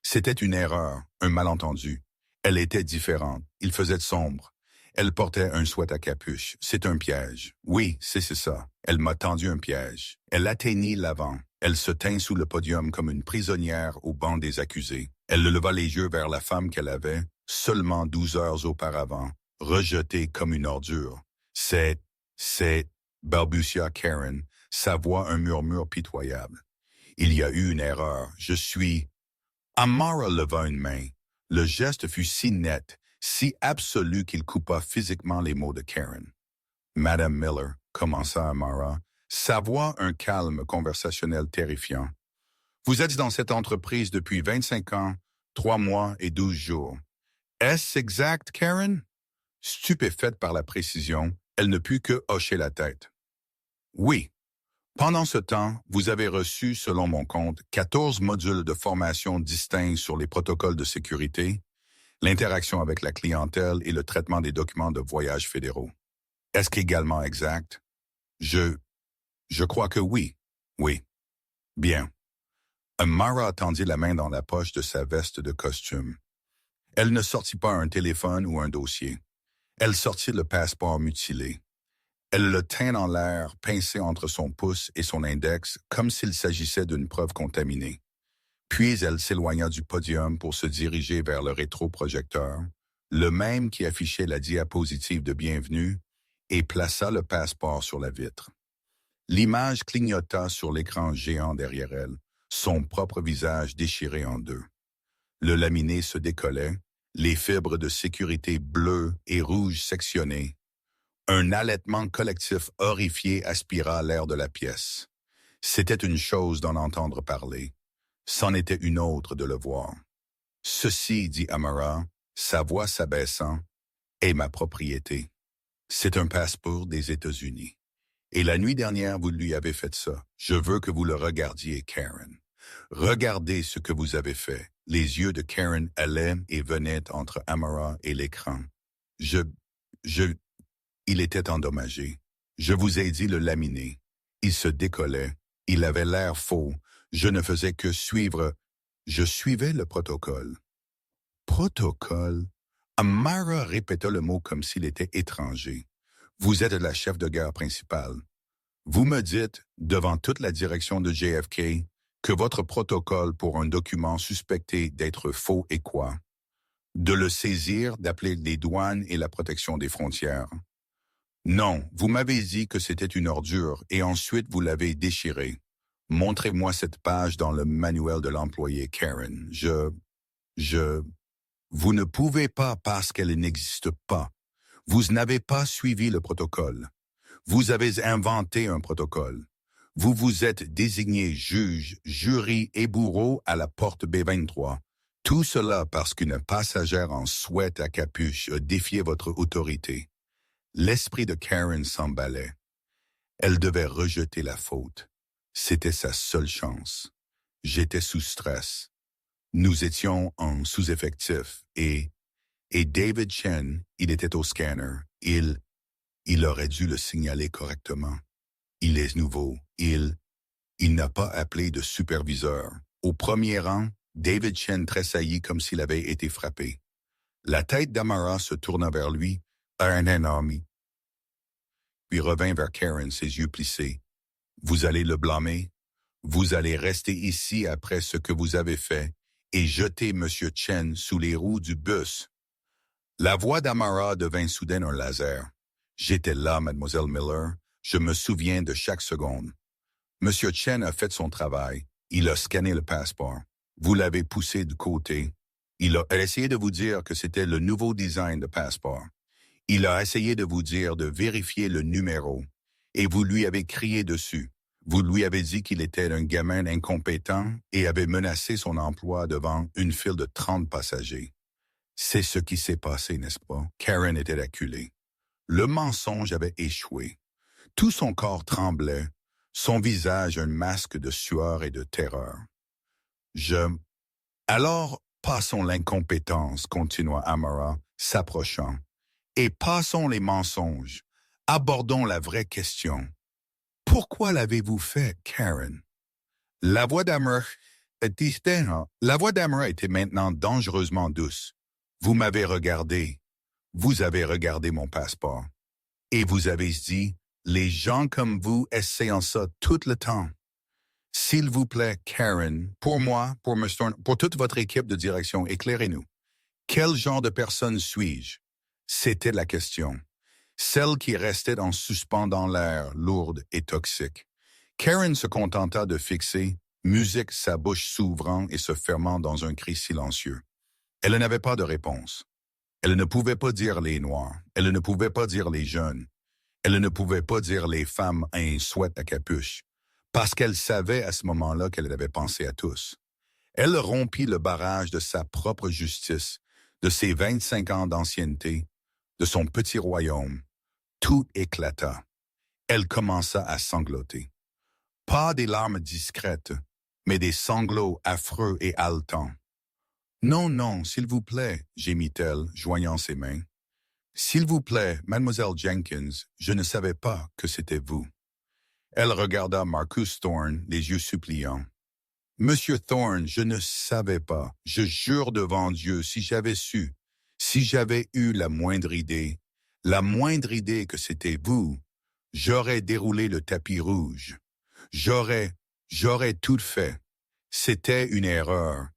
C'était une erreur, un malentendu. Elle était différente. Il faisait sombre. Elle portait un sweat à capuche. C'est un piège. Oui, c'est ça. Elle m'a tendu un piège. Elle atteignit l'avant. Elle se tint sous le podium comme une prisonnière au banc des accusés. Elle leva les yeux vers la femme qu'elle avait, seulement 12 heures auparavant, rejetée comme une ordure. C'est, balbutia Karen, sa voix un murmure pitoyable. Il y a eu une erreur. Je suis... Amara leva une main. Le geste fut si net, si absolu qu'il coupa physiquement les mots de Karen. Madame Miller, commença Amara, sa voix un calme conversationnel terrifiant. Vous êtes dans cette entreprise depuis 25 ans, 3 mois et 12 jours. Est-ce exact, Karen? Stupéfaite par la précision, elle ne put que hocher la tête. Oui. Pendant ce temps, vous avez reçu, selon mon compte, 14 modules de formation distincts sur les protocoles de sécurité, l'interaction avec la clientèle et le traitement des documents de voyage fédéraux. Est-ce qu'également exact? Je crois que oui. Oui. Bien. Amara tendit la main dans la poche de sa veste de costume. Elle ne sortit pas un téléphone ou un dossier. Elle sortit le passeport mutilé. Elle le tint en l'air, pincé entre son pouce et son index, comme s'il s'agissait d'une preuve contaminée. Puis elle s'éloigna du podium pour se diriger vers le rétroprojecteur, le même qui affichait la diapositive de bienvenue, et plaça le passeport sur la vitre. L'image clignota sur l'écran géant derrière elle, son propre visage déchiré en deux. Le laminé se décollait, les fibres de sécurité bleues et rouges sectionnées. Un halètement collectif horrifié aspira l'air de la pièce. C'était une chose d'en entendre parler. C'en était une autre de le voir. Ceci, dit Amara, sa voix s'abaissant, est ma propriété. C'est un passeport des États-Unis. Et la nuit dernière, vous lui avez fait ça. Je veux que vous le regardiez, Karen. Regardez ce que vous avez fait. Les yeux de Karen allaient et venaient entre Amara et l'écran. Il était endommagé. Je vous ai dit le laminer. Il se décollait. Il avait l'air faux. Je ne faisais que suivre. Je suivais le protocole. Protocole? Amara répéta le mot comme s'il était étranger. Vous êtes la chef de guerre principale. Vous me dites, devant toute la direction de JFK, que votre protocole pour un document suspecté d'être faux est quoi? De le saisir, d'appeler les douanes et la protection des frontières. Non, vous m'avez dit que c'était une ordure et ensuite vous l'avez déchiré. Montrez-moi cette page dans le manuel de l'employé, Karen. Vous ne pouvez pas parce qu'elle n'existe pas. Vous n'avez pas suivi le protocole. Vous avez inventé un protocole. Vous vous êtes désigné juge, jury et bourreau à la porte B23. Tout cela parce qu'une passagère en sweat à capuche a défié votre autorité. L'esprit de Karen s'emballait. Elle devait rejeter la faute. C'était sa seule chance. J'étais sous stress. Nous étions en sous-effectif et David Chen, il était au scanner. Il aurait dû le signaler correctement. Il est nouveau. Il n'a pas appelé de superviseur. Au premier rang, David Chen tressaillit comme s'il avait été frappé. La tête d'Amara se tourna vers lui, un ennemi, puis revint vers Karen, ses yeux plissés. Vous allez le blâmer? Vous allez rester ici après ce que vous avez fait et jeter M. Chen sous les roues du bus. La voix d'Amara devint soudain un laser. J'étais là, mademoiselle Miller. Je me souviens de chaque seconde. M. Chen a fait son travail. Il a scanné le passeport. Vous l'avez poussé de côté. Il a essayé de vous dire que c'était le nouveau design de passeport. Il a essayé de vous dire de vérifier le numéro. Et vous lui avez crié dessus. Vous lui avez dit qu'il était un gamin incompétent et avait menacé son emploi devant une file de 30 passagers. C'est ce qui s'est passé, n'est-ce pas? Karen était acculée. Le mensonge avait échoué. Tout son corps tremblait, son visage un masque de sueur et de terreur. Je... Alors, passons l'incompétence, continua Amara, s'approchant, et passons les mensonges. Abordons la vraie question. Pourquoi l'avez-vous fait, Karen? La voix d'Amara était maintenant dangereusement douce. Vous m'avez regardé. Vous avez regardé mon passeport. Et vous avez dit, les gens comme vous essayent ça tout le temps. S'il vous plaît, Karen, pour moi, pour Mr. Thorne, pour toute votre équipe de direction, éclairez-nous. Quel genre de personne suis-je? C'était la question. Celle qui restait en suspens dans l'air, lourde et toxique. Karen se contenta de fixer, musique, sa bouche s'ouvrant et se fermant dans un cri silencieux. Elle n'avait pas de réponse. Elle ne pouvait pas dire les Noirs. Elle ne pouvait pas dire les jeunes. Elle ne pouvait pas dire les femmes à un sweat à capuche, parce qu'elle savait à ce moment-là qu'elle avait pensé à tous. Elle rompit le barrage de sa propre justice, de ses 25 ans d'ancienneté, de son petit royaume. Tout éclata. Elle commença à sangloter. Pas des larmes discrètes, mais des sanglots affreux et haletants. « Non, non, s'il vous plaît, » gémit-elle, joignant ses mains. « S'il vous plaît, mademoiselle Jenkins, je ne savais pas que c'était vous. » Elle regarda Marcus Thorne, les yeux suppliants. « Monsieur Thorne, je ne savais pas. Je jure devant Dieu, si j'avais su, si j'avais eu la moindre idée que c'était vous, j'aurais déroulé le tapis rouge. J'aurais tout fait. C'était une erreur.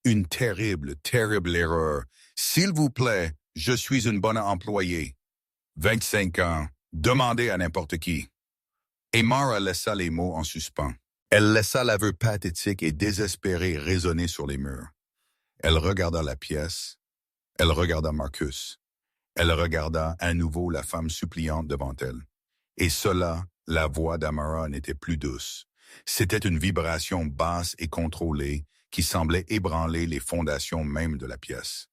Une terrible, terrible erreur. S'il vous plaît, je suis une bonne employée. 25 ans. Demandez à n'importe qui. » Et Mara laissa les mots en suspens. Elle laissa l'aveu pathétique et désespéré résonner sur les murs. Elle regarda la pièce. Elle regarda Marcus. Elle regarda à nouveau la femme suppliante devant elle. Et cela, la voix d'Amara n'était plus douce. C'était une vibration basse et contrôlée qui semblait ébranler les fondations même de la pièce.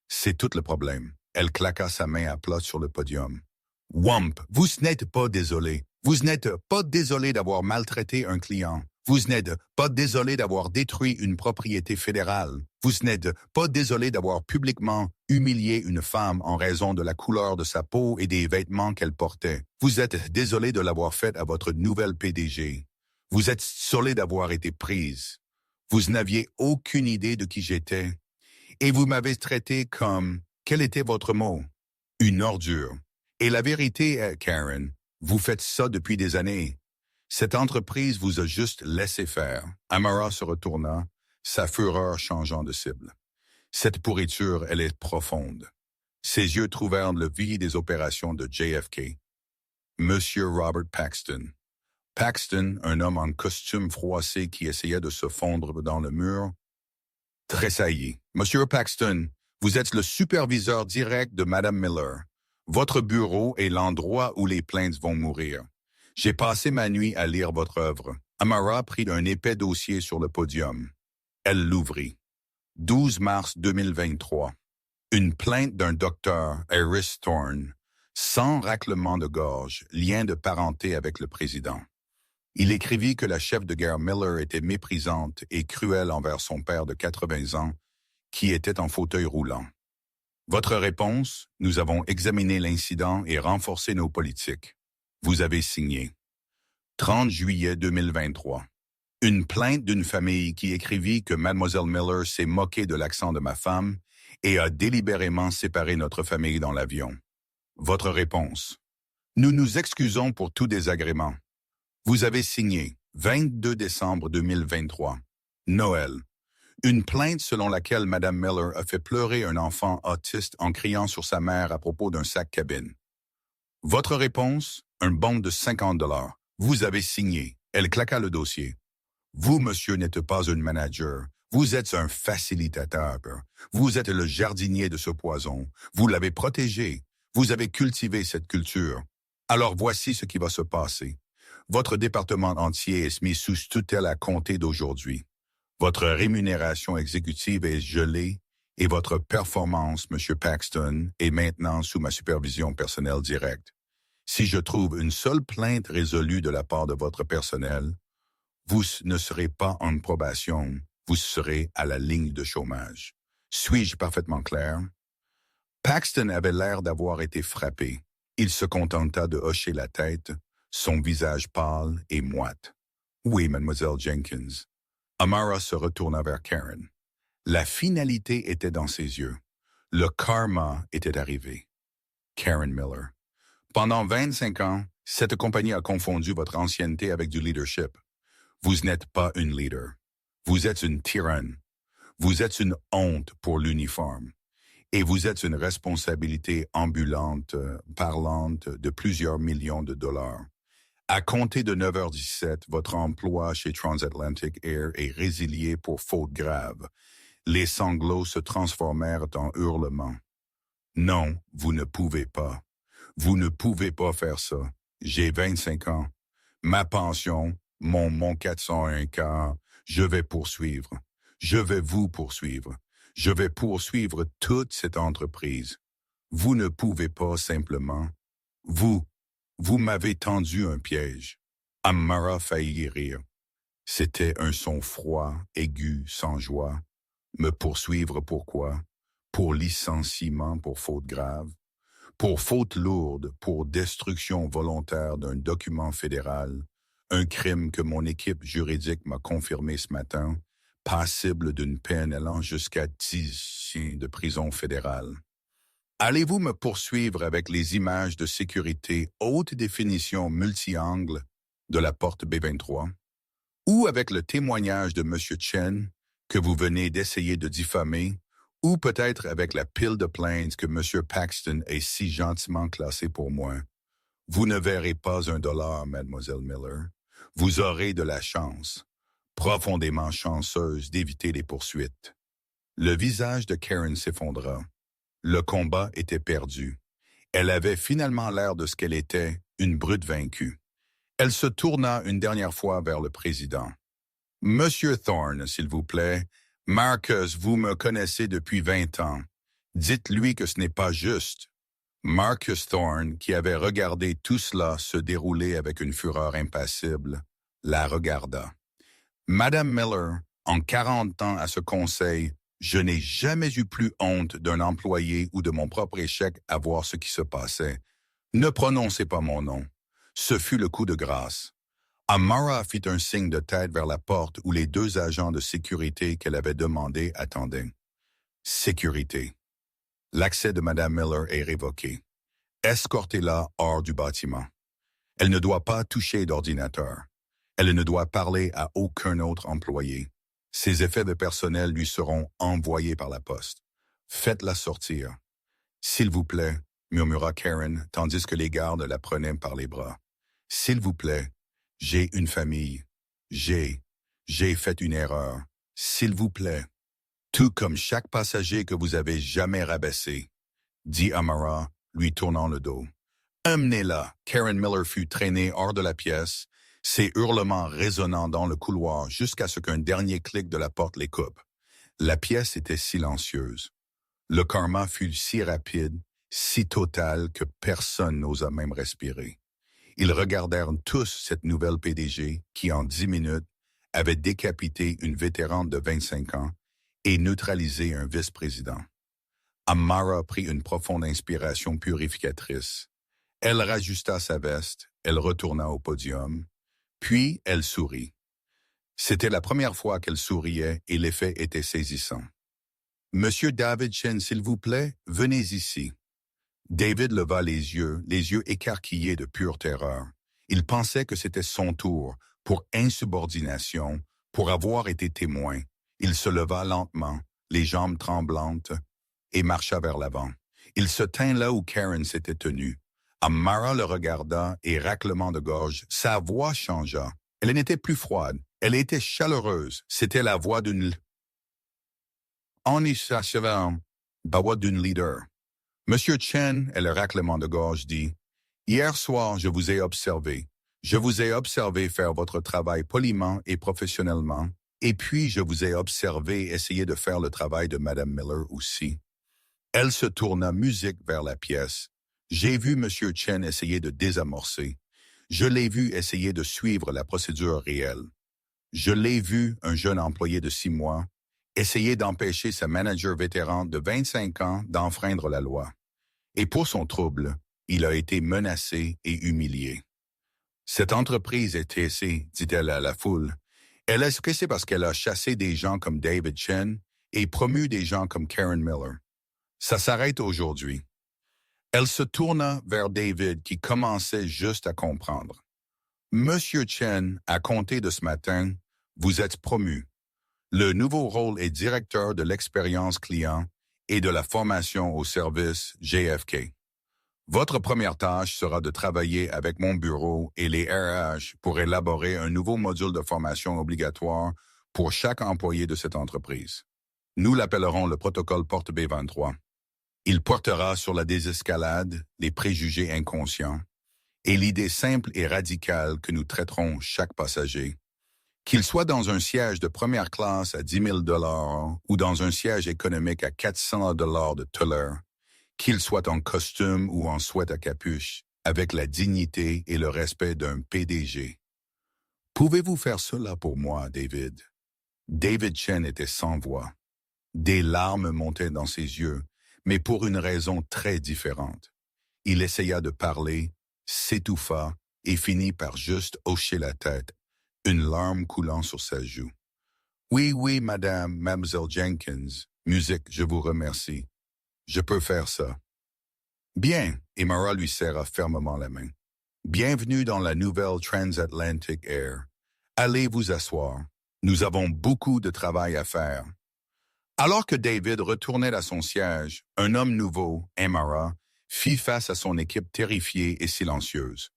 C'est tout le problème. Elle claqua sa main à plat sur le podium. « Wump, vous n'êtes pas désolé. Vous n'êtes pas désolé d'avoir maltraité un client. Vous n'êtes pas désolé d'avoir détruit une propriété fédérale. Vous n'êtes pas désolé d'avoir publiquement humilié une femme en raison de la couleur de sa peau et des vêtements qu'elle portait. Vous êtes désolé de l'avoir fait à votre nouvelle PDG. Vous êtes désolé d'avoir été prise. Vous n'aviez aucune idée de qui j'étais. Et vous m'avez traité comme... Quel était votre mot? Une ordure. Et la vérité est, Karen, vous faites ça depuis des années. Cette entreprise vous a juste laissé faire. Amara se retourna, sa fureur changeant de cible. Cette pourriture, elle est profonde. Ses yeux trouvèrent le vide des opérations de JFK. Monsieur Robert Paxton. Paxton, un homme en costume froissé qui essayait de se fondre dans le mur, tressaillit. Monsieur Paxton, vous êtes le superviseur direct de Madame Miller. Votre bureau est l'endroit où les plaintes vont mourir. J'ai passé ma nuit à lire votre œuvre. Amara prit un épais dossier sur le podium. Elle l'ouvrit. 12 mars 2023. Une plainte d'un docteur, Harris Thorne, sans raclement de gorge, lien de parenté avec le président. Il écrivit que la chef de guerre Miller était méprisante et cruelle envers son père de 80 ans, qui était en fauteuil roulant. Votre réponse, nous avons examiné l'incident et renforcé nos politiques. Vous avez signé. 30 juillet 2023. Une plainte d'une famille qui écrivit que Mademoiselle Miller s'est moquée de l'accent de ma femme et a délibérément séparé notre famille dans l'avion. Votre réponse. Nous nous excusons pour tout désagrément. Vous avez signé. 22 décembre 2023. Noël. Une plainte selon laquelle Madame Miller a fait pleurer un enfant autiste en criant sur sa mère à propos d'un sac cabine. Votre réponse, un bon de 50 $. Vous avez signé. Elle claqua le dossier. Vous, monsieur, n'êtes pas un manager. Vous êtes un facilitateur. Vous êtes le jardinier de ce poison. Vous l'avez protégé. Vous avez cultivé cette culture. Alors voici ce qui va se passer. Votre département entier est mis sous tutelle à compter d'aujourd'hui. Votre rémunération exécutive est gelée et votre performance, Monsieur Paxton, est maintenant sous ma supervision personnelle directe. Si je trouve une seule plainte résolue de la part de votre personnel, vous ne serez pas en probation, vous serez à la ligne de chômage. Suis-je parfaitement clair? Paxton avait l'air d'avoir été frappé. Il se contenta de hocher la tête, son visage pâle et moite. Oui, mademoiselle Jenkins. Amara se retourna vers Karen. La finalité était dans ses yeux. Le karma était arrivé. Karen Miller. Pendant 25 ans, cette compagnie a confondu votre ancienneté avec du leadership. Vous n'êtes pas une leader. Vous êtes une tyranne. Vous êtes une honte pour l'uniforme. Et vous êtes une responsabilité ambulante, parlante de plusieurs millions de dollars. À compter de 9h17, votre emploi chez Transatlantic Air est résilié pour faute grave. Les sanglots se transformèrent en hurlements. Non, vous ne pouvez pas. Vous ne pouvez pas faire ça. J'ai 25 ans. Ma pension, mon 401K, je vais poursuivre. Je vais vous poursuivre. Je vais poursuivre toute cette entreprise. Vous ne pouvez pas simplement. Vous m'avez tendu un piège. Amara faillit rire. C'était un son froid, aigu, sans joie. Me poursuivre pourquoi? Pour licenciement pour faute grave? Pour faute lourde, pour destruction volontaire d'un document fédéral, un crime que mon équipe juridique m'a confirmé ce matin, passible d'une peine allant jusqu'à 10 ans de prison fédérale. Allez-vous me poursuivre avec les images de sécurité haute définition multi-angle de la porte B23? Ou avec le témoignage de M. Chen que vous venez d'essayer de diffamer, ou peut-être avec la pile de plaintes que M. Paxton est si gentiment classée pour moi? Vous ne verrez pas $1, mademoiselle Miller. Vous aurez de la chance, profondément chanceuse d'éviter les poursuites. Le visage de Karen s'effondra. Le combat était perdu. Elle avait finalement l'air de ce qu'elle était, une brute vaincue. Elle se tourna une dernière fois vers le président. « Monsieur Thorne, s'il vous plaît, Marcus, vous me connaissez depuis 20 ans. Dites-lui que ce n'est pas juste. » Marcus Thorne, qui avait regardé tout cela se dérouler avec une fureur impassible, la regarda. « Madame Miller, en 40 ans à ce conseil, je n'ai jamais eu plus honte d'un employé ou de mon propre échec à voir ce qui se passait. Ne prononcez pas mon nom. Ce fut le coup de grâce. » Amara fit un signe de tête vers la porte où les 2 agents de sécurité qu'elle avait demandés attendaient. Sécurité. L'accès de Madame Miller est révoqué. Escortez-la hors du bâtiment. Elle ne doit pas toucher d'ordinateur. Elle ne doit parler à aucun autre employé. Ses effets de personnel lui seront envoyés par la poste. Faites-la sortir. S'il vous plaît, murmura Karen, tandis que les gardes la prenaient par les bras. S'il vous plaît, j'ai une famille. J'ai fait une erreur. S'il vous plaît. Tout comme chaque passager que vous avez jamais rabaissé, dit Amara, lui tournant le dos. Emmenez-la. Karen Miller fut traînée hors de la pièce, ses hurlements résonnant dans le couloir jusqu'à ce qu'un dernier clic de la porte les coupe. La pièce était silencieuse. Le karma fut si rapide, si total que personne n'osa même respirer. Ils regardèrent tous cette nouvelle PDG qui, en 10 minutes, avait décapité une vétérane de 25 ans et neutralisé un vice-président. Amara prit une profonde inspiration purificatrice. Elle rajusta sa veste, elle retourna au podium, puis elle sourit. C'était la première fois qu'elle souriait et l'effet était saisissant. « Monsieur David Chen, s'il vous plaît, venez ici. » David leva les yeux écarquillés de pure terreur. Il pensait que c'était son tour, pour insubordination, pour avoir été témoin. Il se leva lentement, les jambes tremblantes, et marcha vers l'avant. Il se tint là où Karen s'était tenue. Amara le regarda et, raclement de gorge, sa voix changea. Elle n'était plus froide, elle était chaleureuse. C'était la voix d'une... la voix d'une leader. Monsieur Chen, et le raclement de gorge dit, « Hier soir, je vous ai observé. Je vous ai observé faire votre travail poliment et professionnellement, et puis je vous ai observé essayer de faire le travail de Madame Miller aussi. » Elle se tourna musique vers la pièce. J'ai vu Monsieur Chen essayer de désamorcer. Je l'ai vu essayer de suivre la procédure réelle. Je l'ai vu, un jeune employé de 6 mois, essayer d'empêcher sa manager vétéran de 25 ans d'enfreindre la loi. Et pour son trouble, il a été menacé et humilié. Cette entreprise est aisée, dit-elle à la foule. Elle est stressée parce qu'elle a chassé des gens comme David Chen et promu des gens comme Karen Miller. Ça s'arrête aujourd'hui. Elle se tourna vers David qui commençait juste à comprendre. Monsieur Chen, à compter de ce matin, vous êtes promu. Le nouveau rôle est directeur de l'expérience client et de la formation au service JFK. Votre première tâche sera de travailler avec mon bureau et les RH pour élaborer un nouveau module de formation obligatoire pour chaque employé de cette entreprise. Nous l'appellerons le protocole Porte B23. Il portera sur la désescalade, les préjugés inconscients et l'idée simple et radicale que nous traiterons chaque passager. Qu'il soit dans un siège de première classe à 10 000 $ ou dans un siège économique à 400 $ de Tuller, qu'il soit en costume ou en sweat à capuche, avec la dignité et le respect d'un PDG. Pouvez-vous faire cela pour moi, David? David Chen était sans voix. Des larmes montaient dans ses yeux, mais pour une raison très différente. Il essaya de parler, s'étouffa et finit par juste hocher la tête, une larme coulant sur sa joue. Oui, madame, mademoiselle Jenkins. Musique, je vous remercie. Je peux faire ça. Bien, et Mara lui serra fermement la main. Bienvenue dans la nouvelle Transatlantic Air. Allez vous asseoir. Nous avons beaucoup de travail à faire. Alors que David retournait à son siège, un homme nouveau, Amara, fit face à son équipe terrifiée et silencieuse.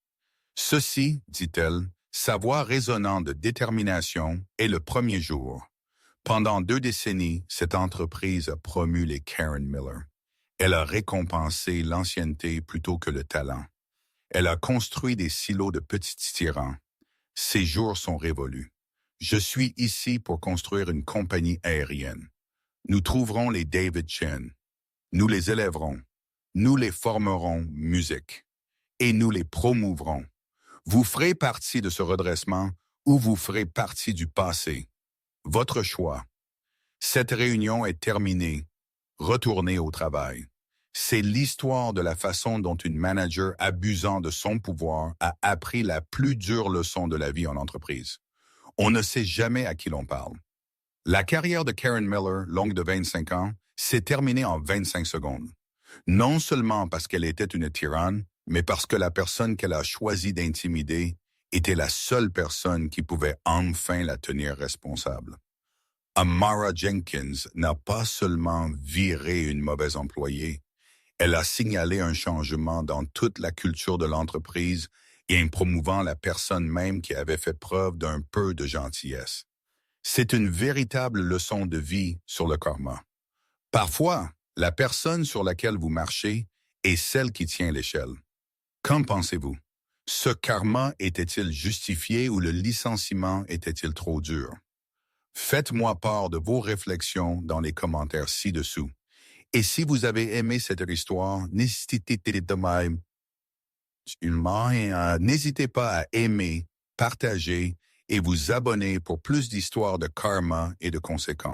Ceci, dit-elle, sa voix résonnant de détermination, est le premier jour. Pendant 2 décennies, cette entreprise a promu les Karen Miller. Elle a récompensé l'ancienneté plutôt que le talent. Elle a construit des silos de petits tyrans. Ces jours sont révolus. Je suis ici pour construire une compagnie aérienne. Nous trouverons les David Chen. Nous les élèverons. Nous les formerons musique. Et nous les promouvrons. Vous ferez partie de ce redressement ou vous ferez partie du passé. Votre choix. Cette réunion est terminée. Retournez au travail. C'est l'histoire de la façon dont une manager abusant de son pouvoir a appris la plus dure leçon de la vie en entreprise. On ne sait jamais à qui l'on parle. La carrière de Karen Miller, longue de 25 ans, s'est terminée en 25 secondes. Non seulement parce qu'elle était une tyranne, mais parce que la personne qu'elle a choisi d'intimider était la seule personne qui pouvait enfin la tenir responsable. Amara Jenkins n'a pas seulement viré une mauvaise employée, elle a signalé un changement dans toute la culture de l'entreprise et en promouvant la personne même qui avait fait preuve d'un peu de gentillesse. C'est une véritable leçon de vie sur le karma. Parfois, la personne sur laquelle vous marchez est celle qui tient l'échelle. Qu'en pensez-vous? Ce karma était-il justifié ou le licenciement était-il trop dur? Faites-moi part de vos réflexions dans les commentaires ci-dessous. Et si vous avez aimé cette histoire, n'hésitez pas à aimer, partager et vous abonner pour plus d'histoires de karma et de conséquences.